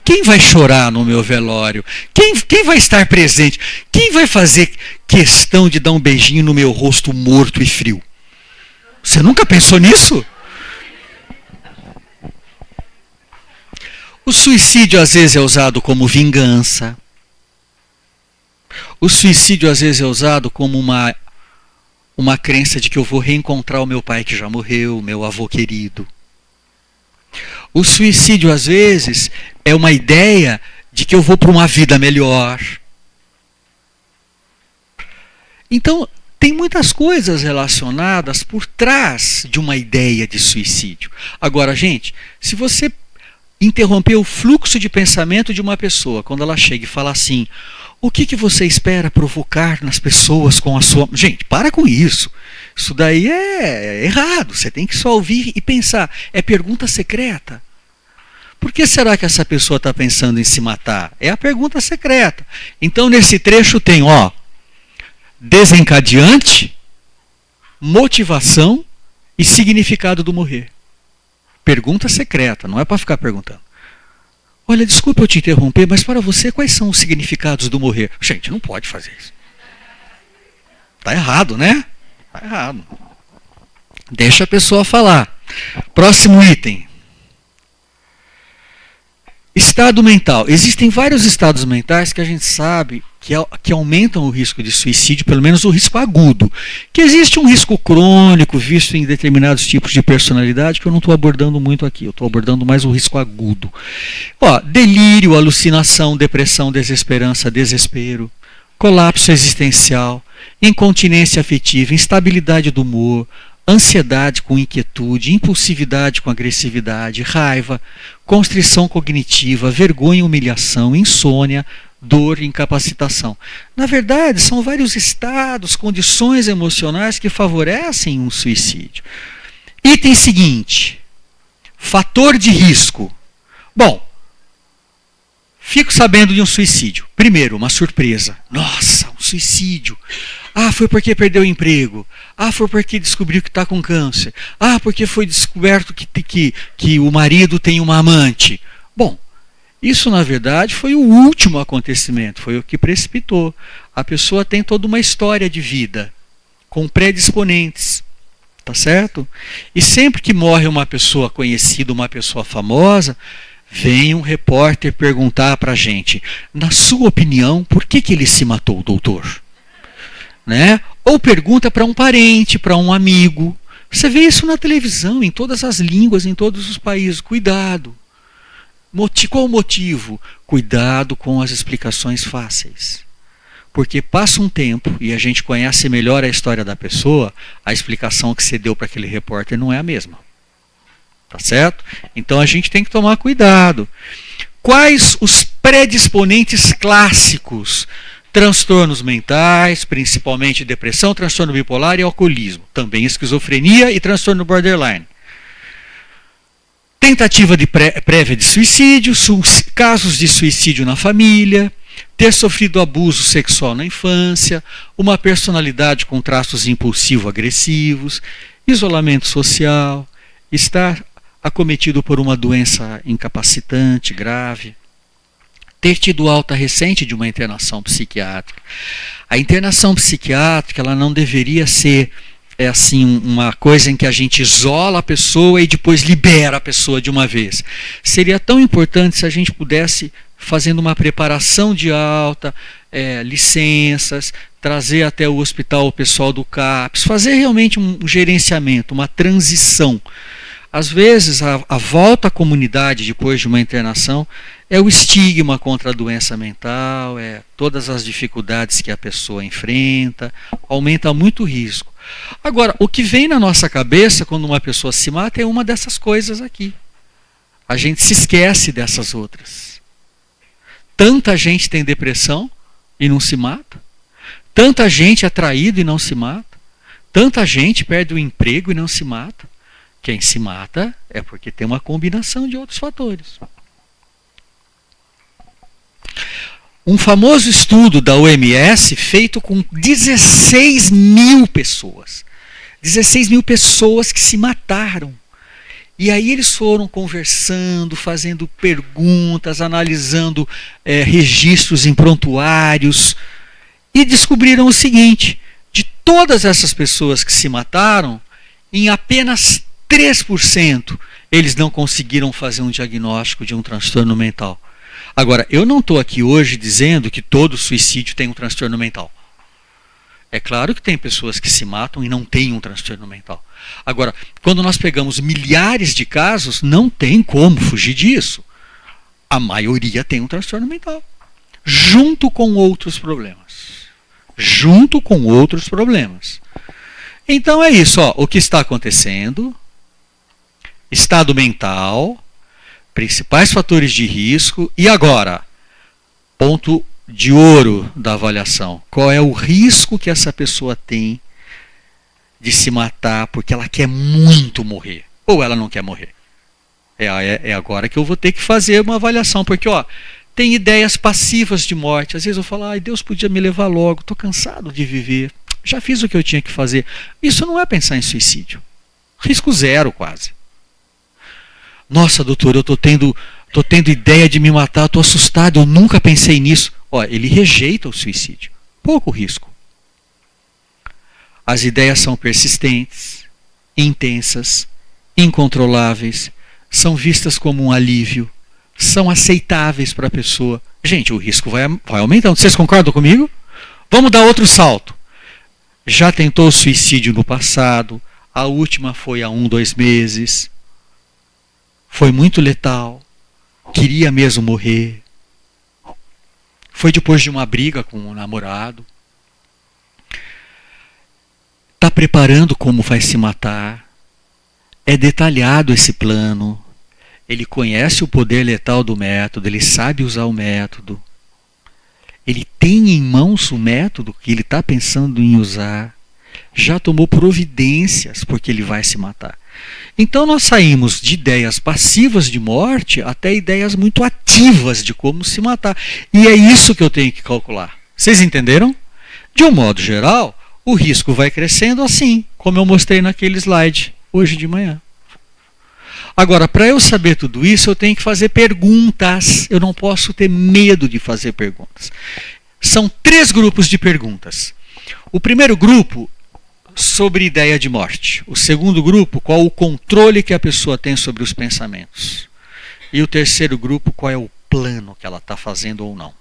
Quem vai chorar no meu velório? Quem vai estar presente? Quem vai fazer questão de dar um beijinho no meu rosto morto e frio? Você nunca pensou nisso? O suicídio às vezes é usado como vingança. O suicídio às vezes é usado como uma crença de que eu vou reencontrar o meu pai que já morreu, meu avô querido. O suicídio às vezes é uma ideia de que eu vou para uma vida melhor. Então, tem muitas coisas relacionadas por trás de uma ideia de suicídio. Agora, gente, se você interromper o fluxo de pensamento de uma pessoa, quando ela chega e fala assim: o que você espera provocar nas pessoas com a sua... Gente, para com isso. Isso daí é errado. Você tem que só ouvir e pensar. É pergunta secreta. Por que será que essa pessoa está pensando em se matar? É a pergunta secreta. Então, nesse trecho tem, ó, desencadeante, motivação e significado do morrer. Pergunta secreta, não é para ficar perguntando. Olha, desculpa eu te interromper, mas para você, quais são os significados do morrer? Gente, não pode fazer isso. Está errado, né? Está errado. Deixa a pessoa falar. Próximo item. Estado mental. Existem vários estados mentais que a gente sabe que aumentam o risco de suicídio, pelo menos o risco agudo. Que existe um risco crônico visto em determinados tipos de personalidade que eu não estou abordando muito aqui. Eu estou abordando mais o risco agudo. Ó, delírio, alucinação, depressão, desesperança, desespero, colapso existencial, incontinência afetiva, instabilidade do humor, ansiedade com inquietude, impulsividade com agressividade, raiva, constrição cognitiva, vergonha e humilhação, insônia, dor e incapacitação. Na verdade, são vários estados, condições emocionais que favorecem um suicídio. Item seguinte: fator de risco. Bom, fico sabendo de um suicídio. Primeiro, uma surpresa. Nossa, um suicídio. Ah, foi porque perdeu o emprego. Ah, foi porque descobriu que está com câncer. Ah, porque foi descoberto que o marido tem uma amante. Bom, isso na verdade foi o último acontecimento, foi o que precipitou. A pessoa tem toda uma história de vida, com predisponentes, tá certo? E sempre que morre uma pessoa conhecida, uma pessoa famosa, vem um repórter perguntar para a gente: na sua opinião, por que ele se matou, doutor? Né? Ou pergunta para um parente, para um amigo. Você vê isso na televisão, em todas as línguas, em todos os países. Cuidado. Qual o motivo? Cuidado com as explicações fáceis. Porque passa um tempo e a gente conhece melhor a história da pessoa, a explicação que você deu para aquele repórter não é a mesma. Tá certo? Então a gente tem que tomar cuidado. Quais os predisponentes clássicos Transtornos mentais, principalmente depressão, transtorno bipolar e alcoolismo. Também esquizofrenia e transtorno borderline. Tentativa de prévia de suicídio, casos de suicídio na família, ter sofrido abuso sexual na infância, uma personalidade com traços impulsivo-agressivos, isolamento social, estar acometido por uma doença incapacitante, grave, ter tido alta recente de uma internação psiquiátrica. A internação psiquiátrica ela não deveria ser uma coisa em que a gente isola a pessoa e depois libera a pessoa de uma vez. Seria tão importante se a gente pudesse, fazendo uma preparação de alta, licenças, trazer até o hospital o pessoal do CAPS, fazer realmente um gerenciamento, uma transição. Às vezes, a volta à comunidade depois de uma internação é o estigma contra a doença mental, todas as dificuldades que a pessoa enfrenta, aumenta muito o risco. Agora, o que vem na nossa cabeça quando uma pessoa se mata é uma dessas coisas aqui. A gente se esquece dessas outras. Tanta gente tem depressão e não se mata. Tanta gente é traído e não se mata. Tanta gente perde o emprego e não se mata. Quem se mata é porque tem uma combinação de outros fatores. Um famoso estudo da OMS feito com 16 mil pessoas. 16 mil pessoas que se mataram. E aí eles foram conversando, fazendo perguntas, analisando registros em prontuários e descobriram o seguinte: de todas essas pessoas que se mataram, em apenas 3% eles não conseguiram fazer um diagnóstico de um transtorno mental. Agora, eu não estou aqui hoje dizendo que todo suicídio tem um transtorno mental. É claro que tem pessoas que se matam e não têm um transtorno mental. Agora, quando nós pegamos milhares de casos, não tem como fugir disso. A maioria tem um transtorno mental, junto com outros problemas. Junto com outros problemas. Então é isso, o que está acontecendo, estado mental, principais fatores de risco, e agora, ponto de ouro da avaliação. Qual é o risco que essa pessoa tem de se matar porque ela quer muito morrer, ou ela não quer morrer? É agora que eu vou ter que fazer uma avaliação, porque tem ideias passivas de morte. Às vezes eu falo, Deus podia me levar logo, estou cansado de viver, já fiz o que eu tinha que fazer. Isso não é pensar em suicídio. Risco zero quase. Nossa, doutor, eu estou tendo ideia de me matar, estou assustado, eu nunca pensei nisso. Ele rejeita o suicídio. Pouco risco. As ideias são persistentes, intensas, incontroláveis, são vistas como um alívio, são aceitáveis para a pessoa. Gente, o risco vai aumentando. Vocês concordam comigo? Vamos dar outro salto. Já tentou suicídio no passado, a última foi há 2 meses. Foi muito letal, queria mesmo morrer. Foi depois de uma briga com o namorado. Está preparando como vai se matar. É detalhado esse plano. Ele conhece o poder letal do método, ele sabe usar o método. Ele tem em mãos o método que ele está pensando em usar. Já tomou providências porque ele vai se matar. Então nós saímos de ideias passivas de morte até ideias muito ativas de como se matar. E é isso que eu tenho que calcular. Vocês entenderam? De um modo geral, o risco vai crescendo assim, como eu mostrei naquele slide hoje de manhã. Agora, para eu saber tudo isso, eu tenho que fazer perguntas. Eu não posso ter medo de fazer perguntas. São 3 grupos de perguntas. O primeiro grupo, sobre ideia de morte. O segundo grupo, qual o controle que a pessoa tem sobre os pensamentos. E o terceiro grupo, qual é o plano que ela está fazendo ou não.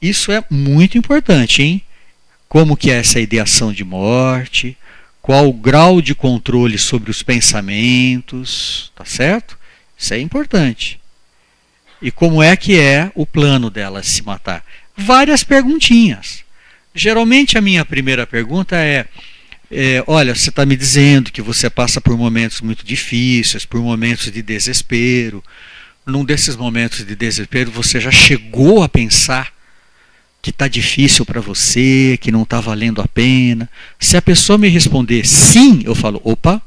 Isso é muito importante, hein? Como que é essa ideação de morte, qual o grau de controle sobre os pensamentos, tá certo? Isso é importante. E como é que é o plano dela se matar? Várias perguntinhas. Geralmente a minha primeira pergunta olha, você está me dizendo que você passa por momentos muito difíceis, por momentos de desespero. Num desses momentos de desespero, você já chegou a pensar que está difícil para você, que não está valendo a pena. Se a pessoa me responder sim, eu falo, opa.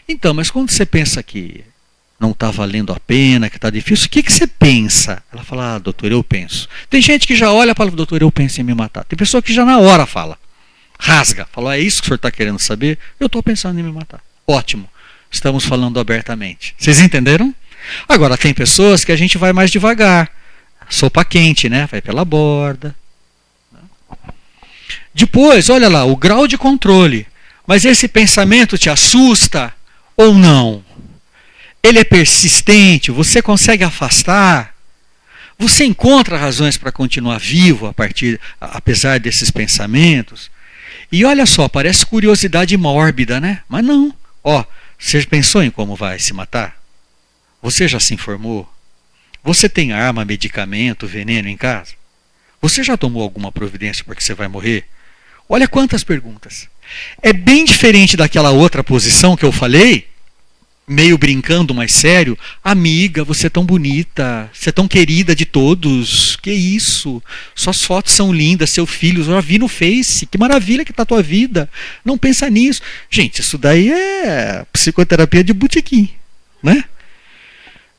Então, mas quando você pensa que não está valendo a pena, que está difícil, o que você pensa? Ela fala, doutor, eu penso. Tem gente que já olha e fala, doutor, eu penso em me matar. Tem pessoa que já na hora fala, rasga, fala, é isso que o senhor está querendo saber? Eu estou pensando em me matar. Ótimo, estamos falando abertamente. Vocês entenderam? Agora, tem pessoas que a gente vai mais devagar. Sopa quente, né? Vai pela borda. Depois, olha lá, o grau de controle. Mas esse pensamento te assusta ou não? Ele é persistente? Você consegue afastar? Você encontra razões para continuar vivo apesar desses pensamentos? E olha só, parece curiosidade mórbida, né? Mas não. Ó, você pensou em como vai se matar? Você já se informou? Você tem arma, medicamento, veneno em casa? Você já tomou alguma providência porque você vai morrer? Olha quantas perguntas. É bem diferente daquela outra posição que eu falei, meio brincando, mas sério. Amiga, você é tão bonita, você é tão querida de todos. Que isso? Suas fotos são lindas, seu filho, eu já vi no Face. Que maravilha que está a tua vida. Não pensa nisso. Gente, isso daí é psicoterapia de botequim, né?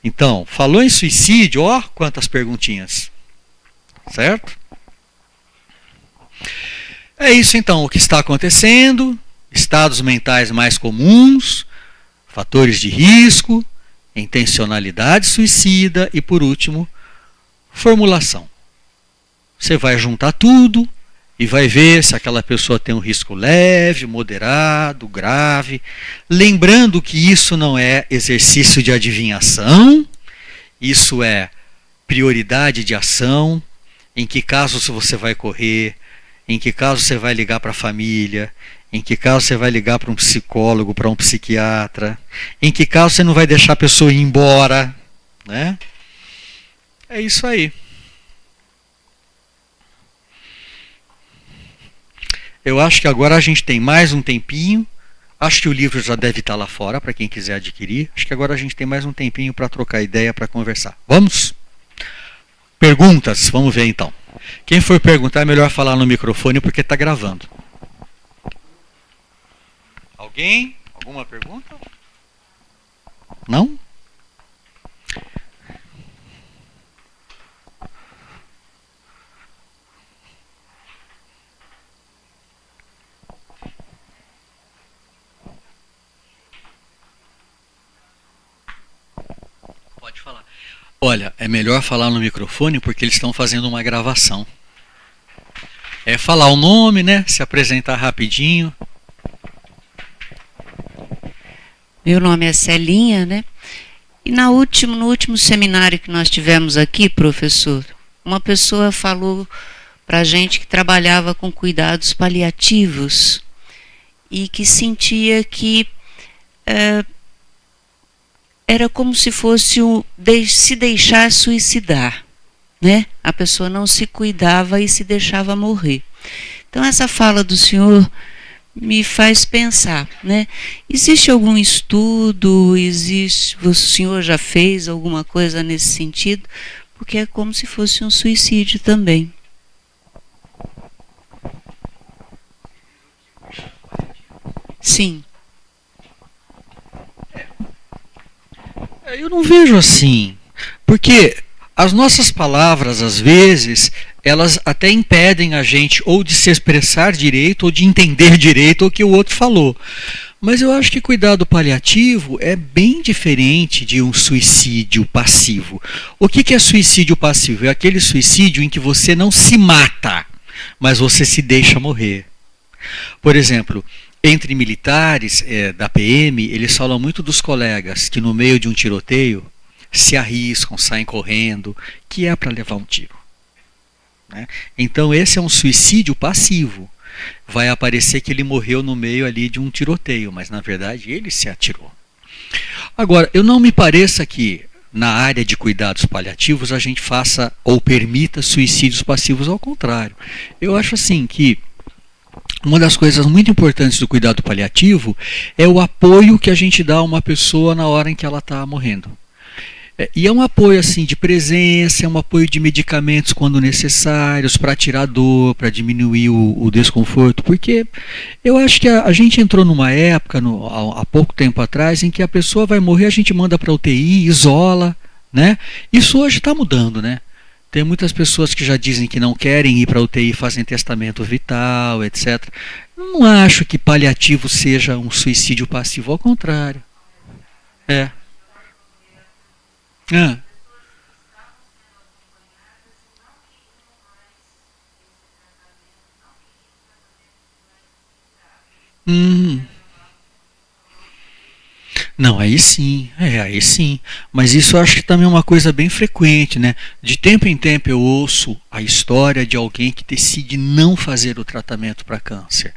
Então, falou em suicídio, ó, quantas perguntinhas. Certo? É isso então, o que está acontecendo, estados mentais mais comuns, fatores de risco, intencionalidade suicida e, por último, formulação. Você vai juntar tudo e vai ver se aquela pessoa tem um risco leve, moderado, grave. Lembrando que isso não é exercício de adivinhação, isso é prioridade de ação, em que casos você vai correr, em que caso você vai ligar para a família, em que caso você vai ligar para um psicólogo, para um psiquiatra, em que caso você não vai deixar a pessoa ir embora, né? É isso aí. Eu acho que agora a gente tem mais um tempinho. Acho que o livro já deve estar lá fora para quem quiser adquirir. Acho que agora a gente tem mais um tempinho para trocar ideia, para conversar. Vamos? Perguntas? Vamos ver então. Quem for perguntar é melhor falar no microfone porque está gravando. Alguém? Alguma pergunta? Não? Pode falar. Olha, é melhor falar no microfone porque eles estão fazendo uma gravação. É falar o nome, né? Se apresentar rapidinho. Meu nome é Celinha, né? E no último seminário que nós tivemos aqui, professor, uma pessoa falou para a gente que trabalhava com cuidados paliativos e que sentia que era como se fosse se deixar suicidar, né? A pessoa não se cuidava e se deixava morrer. Então essa fala do senhor me faz pensar, né? Existe algum estudo, o senhor já fez alguma coisa nesse sentido? Porque é como se fosse um suicídio também. Sim. Eu não vejo assim, porque as nossas palavras, às vezes, elas até impedem a gente ou de se expressar direito, ou de entender direito o que o outro falou. Mas eu acho que cuidado paliativo é bem diferente de um suicídio passivo. O que é suicídio passivo? É aquele suicídio em que você não se mata, mas você se deixa morrer. Por exemplo, entre militares da PM, eles falam muito dos colegas que no meio de um tiroteio se arriscam, saem correndo, que é para levar um tiro. Né? Então esse é um suicídio passivo. Vai aparecer que ele morreu no meio ali de um tiroteio, mas na verdade ele se atirou. Agora, eu não me pareça que na área de cuidados paliativos a gente faça ou permita suicídios passivos, ao contrário. Eu acho assim que uma das coisas muito importantes do cuidado paliativo é o apoio que a gente dá a uma pessoa na hora em que ela está morrendo. E é um apoio assim de presença, é um apoio de medicamentos quando necessários, para tirar dor, para diminuir o desconforto, porque eu acho que a gente entrou numa época, há pouco tempo atrás, em que a pessoa vai morrer, a gente manda para UTI, isola, né? Isso hoje está mudando, né? Tem muitas pessoas que já dizem que não querem ir para a UTI, fazem testamento vital, etc. Não acho que paliativo seja um suicídio passivo, ao contrário. É. Ah. Hum. Não, aí sim. Mas isso eu acho que também é uma coisa bem frequente, né? De tempo em tempo eu ouço a história de alguém que decide não fazer o tratamento para câncer.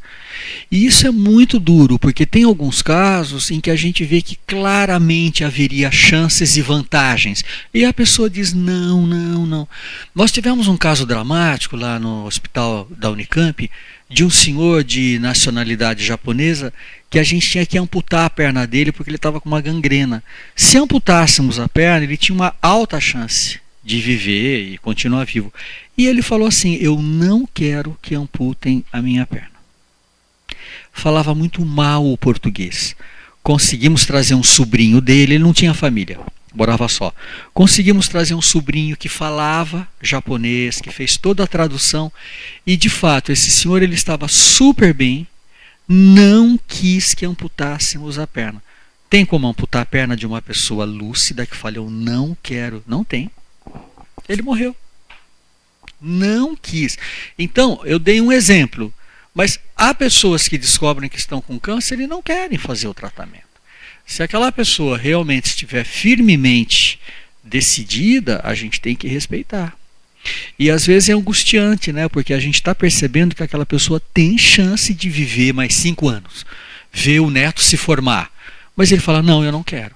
E isso é muito duro, porque tem alguns casos em que a gente vê que claramente haveria chances e vantagens. E a pessoa diz não, não, não. Nós tivemos um caso dramático lá no hospital da Unicamp, de um senhor de nacionalidade japonesa, que a gente tinha que amputar a perna dele porque ele estava com uma gangrena. Se amputássemos a perna, ele tinha uma alta chance de viver e continuar vivo. E ele falou assim: eu não quero que amputem a minha perna. Falava muito mal o português. Conseguimos trazer um sobrinho dele, ele não tinha família, morava só. Conseguimos trazer um sobrinho que falava japonês, que fez toda a tradução, e de fato esse senhor ele estava super bem, não quis que amputássemos a perna. Tem como amputar a perna de uma pessoa lúcida que fala eu não quero? Não tem. Ele morreu. Não quis. Então, eu dei um exemplo. Mas há pessoas que descobrem que estão com câncer e não querem fazer o tratamento. Se aquela pessoa realmente estiver firmemente decidida, a gente tem que respeitar. E às vezes é angustiante, né? Porque a gente está percebendo que aquela pessoa tem chance de viver mais 5 anos, ver o neto se formar. Mas ele fala, não, eu não quero.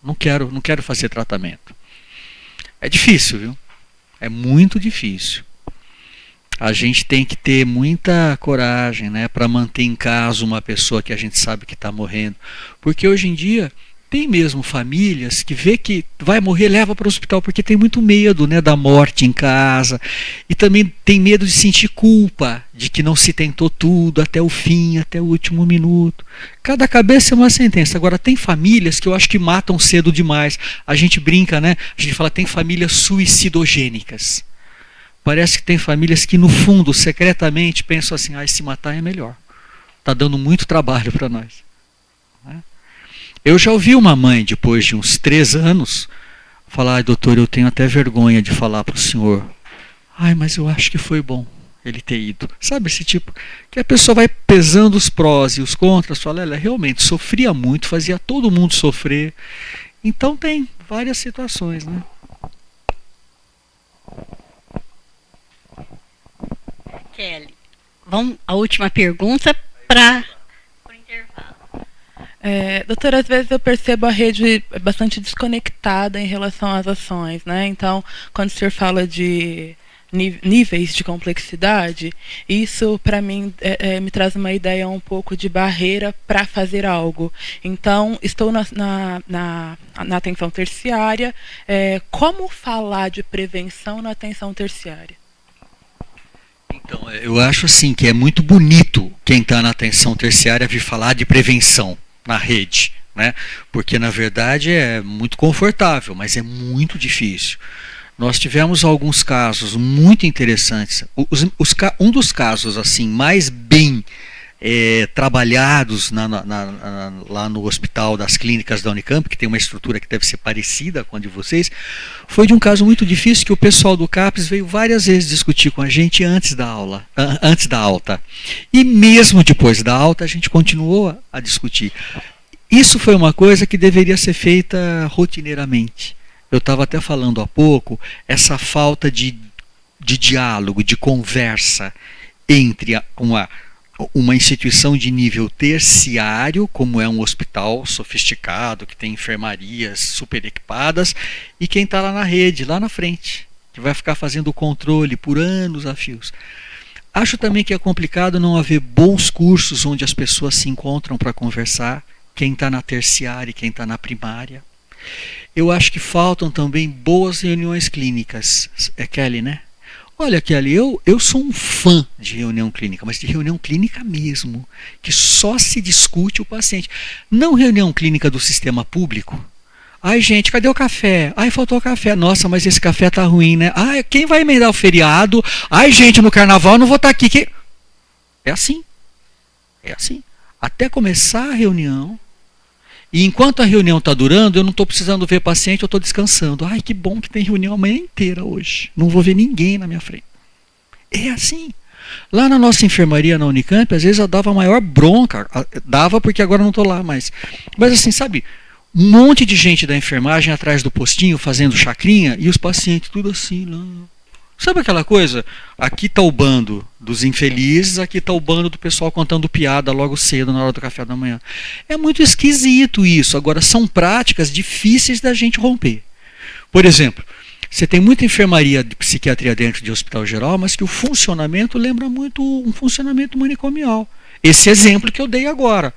Não quero fazer tratamento. É difícil, viu? É muito difícil. A gente tem que ter muita coragem, né, para manter em casa uma pessoa que a gente sabe que está morrendo. Porque hoje em dia tem mesmo famílias que vê que vai morrer, leva para o hospital, porque tem muito medo, né, da morte em casa. E também tem medo de sentir culpa, de que não se tentou tudo até o fim, até o último minuto. Cada cabeça é uma sentença. Agora, tem famílias que eu acho que matam cedo demais. A gente brinca, né? A gente fala, tem famílias suicidogênicas. Parece que tem famílias que no fundo, secretamente, pensam assim, se matar é melhor. Está dando muito trabalho para nós. Eu já ouvi uma mãe, depois de uns 3 anos, falar, doutor, eu tenho até vergonha de falar para o senhor. Mas eu acho que foi bom ele ter ido. Sabe esse tipo? Que a pessoa vai pesando os prós e os contras, fala, ela realmente sofria muito, fazia todo mundo sofrer. Então tem várias situações, né? Kelly, vamos à última pergunta para o intervalo. Doutora, às vezes eu percebo a rede bastante desconectada em relação às ações, né? Então, quando o senhor fala de níveis de complexidade, isso para mim me traz uma ideia um pouco de barreira para fazer algo. Então, estou na atenção terciária. Como falar de prevenção na atenção terciária? Então, eu acho assim que é muito bonito quem está na atenção terciária vir falar de prevenção na rede, né? Porque na verdade é muito confortável, mas é muito difícil. Nós tivemos alguns casos muito interessantes. Um dos casos assim mais bem trabalhados lá no Hospital das Clínicas da Unicamp, que tem uma estrutura que deve ser parecida com a de vocês, foi de um caso muito difícil que o pessoal do CAPES veio várias vezes discutir com a gente antes da alta. E mesmo depois da alta, a gente continuou a discutir. Isso foi uma coisa que deveria ser feita rotineiramente. Eu estava até falando há pouco, essa falta de diálogo, de conversa entre uma instituição de nível terciário, como é um hospital sofisticado, que tem enfermarias super equipadas, e quem está lá na rede, lá na frente, que vai ficar fazendo o controle por anos a fios. Acho também que é complicado não haver bons cursos onde as pessoas se encontram para conversar, quem está na terciária e quem está na primária. Eu acho que faltam também boas reuniões clínicas. É Kelly, né? Olha, Kelly, eu sou um fã de reunião clínica, mas de reunião clínica mesmo, que só se discute o paciente. Não reunião clínica do sistema público. Ai, gente, cadê o café? Ai, faltou café. Nossa, mas esse café tá ruim, né? Ai, quem vai emendar o feriado? Ai, gente, no carnaval eu não vou estar aqui. É assim. É assim. Até começar a reunião, e enquanto a reunião está durando, eu não estou precisando ver paciente, eu estou descansando. Ai, que bom que tem reunião a manhã inteira hoje. Não vou ver ninguém na minha frente. É assim. Lá na nossa enfermaria na Unicamp, às vezes eu dava a maior bronca. Dava porque agora não estou lá mais. Mas assim, sabe, um monte de gente da enfermagem atrás do postinho fazendo chacrinha e os pacientes tudo assim lá. Sabe aquela coisa? Aqui está o bando dos infelizes, aqui está o bando do pessoal contando piada logo cedo na hora do café da manhã. É muito esquisito isso. Agora, são práticas difíceis da gente romper. Por exemplo, você tem muita enfermaria de psiquiatria dentro de hospital geral, mas que o funcionamento lembra muito um funcionamento manicomial. Esse exemplo que eu dei agora.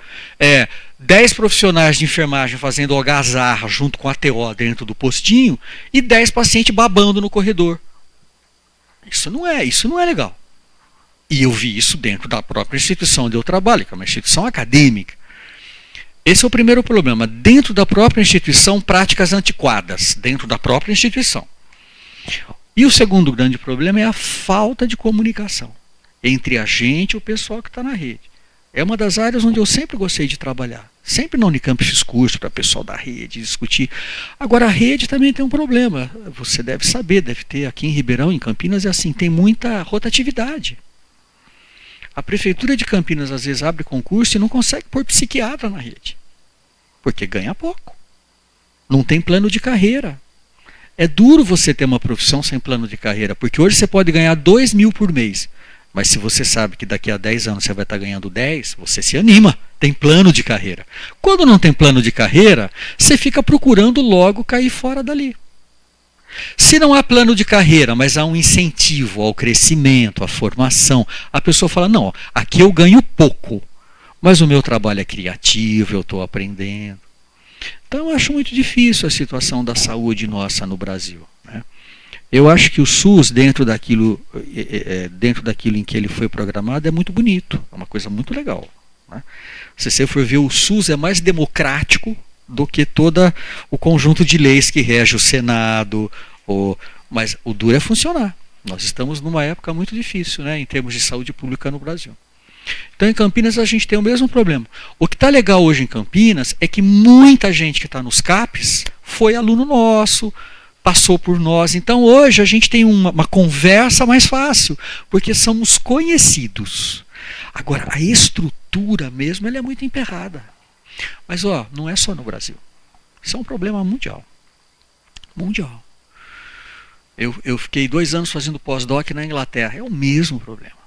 10 profissionais de enfermagem fazendo algazarra junto com a TO dentro do postinho e 10 pacientes babando no corredor. Isso não é legal. E eu vi isso dentro da própria instituição onde eu trabalho, que é uma instituição acadêmica. Esse é o primeiro problema. Dentro da própria instituição, práticas antiquadas, dentro da própria instituição. E o segundo grande problema é a falta de comunicação entre a gente e o pessoal que está na rede. É uma das áreas onde eu sempre gostei de trabalhar. Sempre na Unicamp fiz curso para o pessoal da rede discutir. Agora, a rede também tem um problema. Você deve saber, deve ter aqui em Ribeirão, em Campinas, é assim, tem muita rotatividade. A Prefeitura de Campinas às vezes abre concurso e não consegue pôr psiquiatra na rede. Porque ganha pouco. Não tem plano de carreira. É duro você ter uma profissão sem plano de carreira, porque hoje você pode ganhar 2 mil por mês. Mas se você sabe que daqui a 10 anos você vai estar ganhando 10, você se anima, tem plano de carreira. Quando não tem plano de carreira, você fica procurando logo cair fora dali. Se não há plano de carreira, mas há um incentivo ao crescimento, à formação, a pessoa fala, não, aqui eu ganho pouco, mas o meu trabalho é criativo, eu estou aprendendo. Então eu acho muito difícil a situação da saúde nossa no Brasil, né? Eu acho que o SUS, dentro daquilo em que ele foi programado, é muito bonito. É uma coisa muito legal, né? Se você for ver, o SUS é mais democrático do que todo o conjunto de leis que rege o Senado. Mas o duro é funcionar. Nós estamos numa época muito difícil, né, em termos de saúde pública no Brasil. Então, em Campinas, a gente tem o mesmo problema. O que está legal hoje em Campinas é que muita gente que está nos CAPs foi aluno nosso, passou por nós. Então hoje a gente tem uma conversa mais fácil, porque somos conhecidos. Agora, a estrutura mesmo, ela é muito emperrada. Mas não é só no Brasil. Isso é um problema mundial. Mundial. Eu fiquei 2 anos fazendo pós-doc na Inglaterra. É o mesmo problema.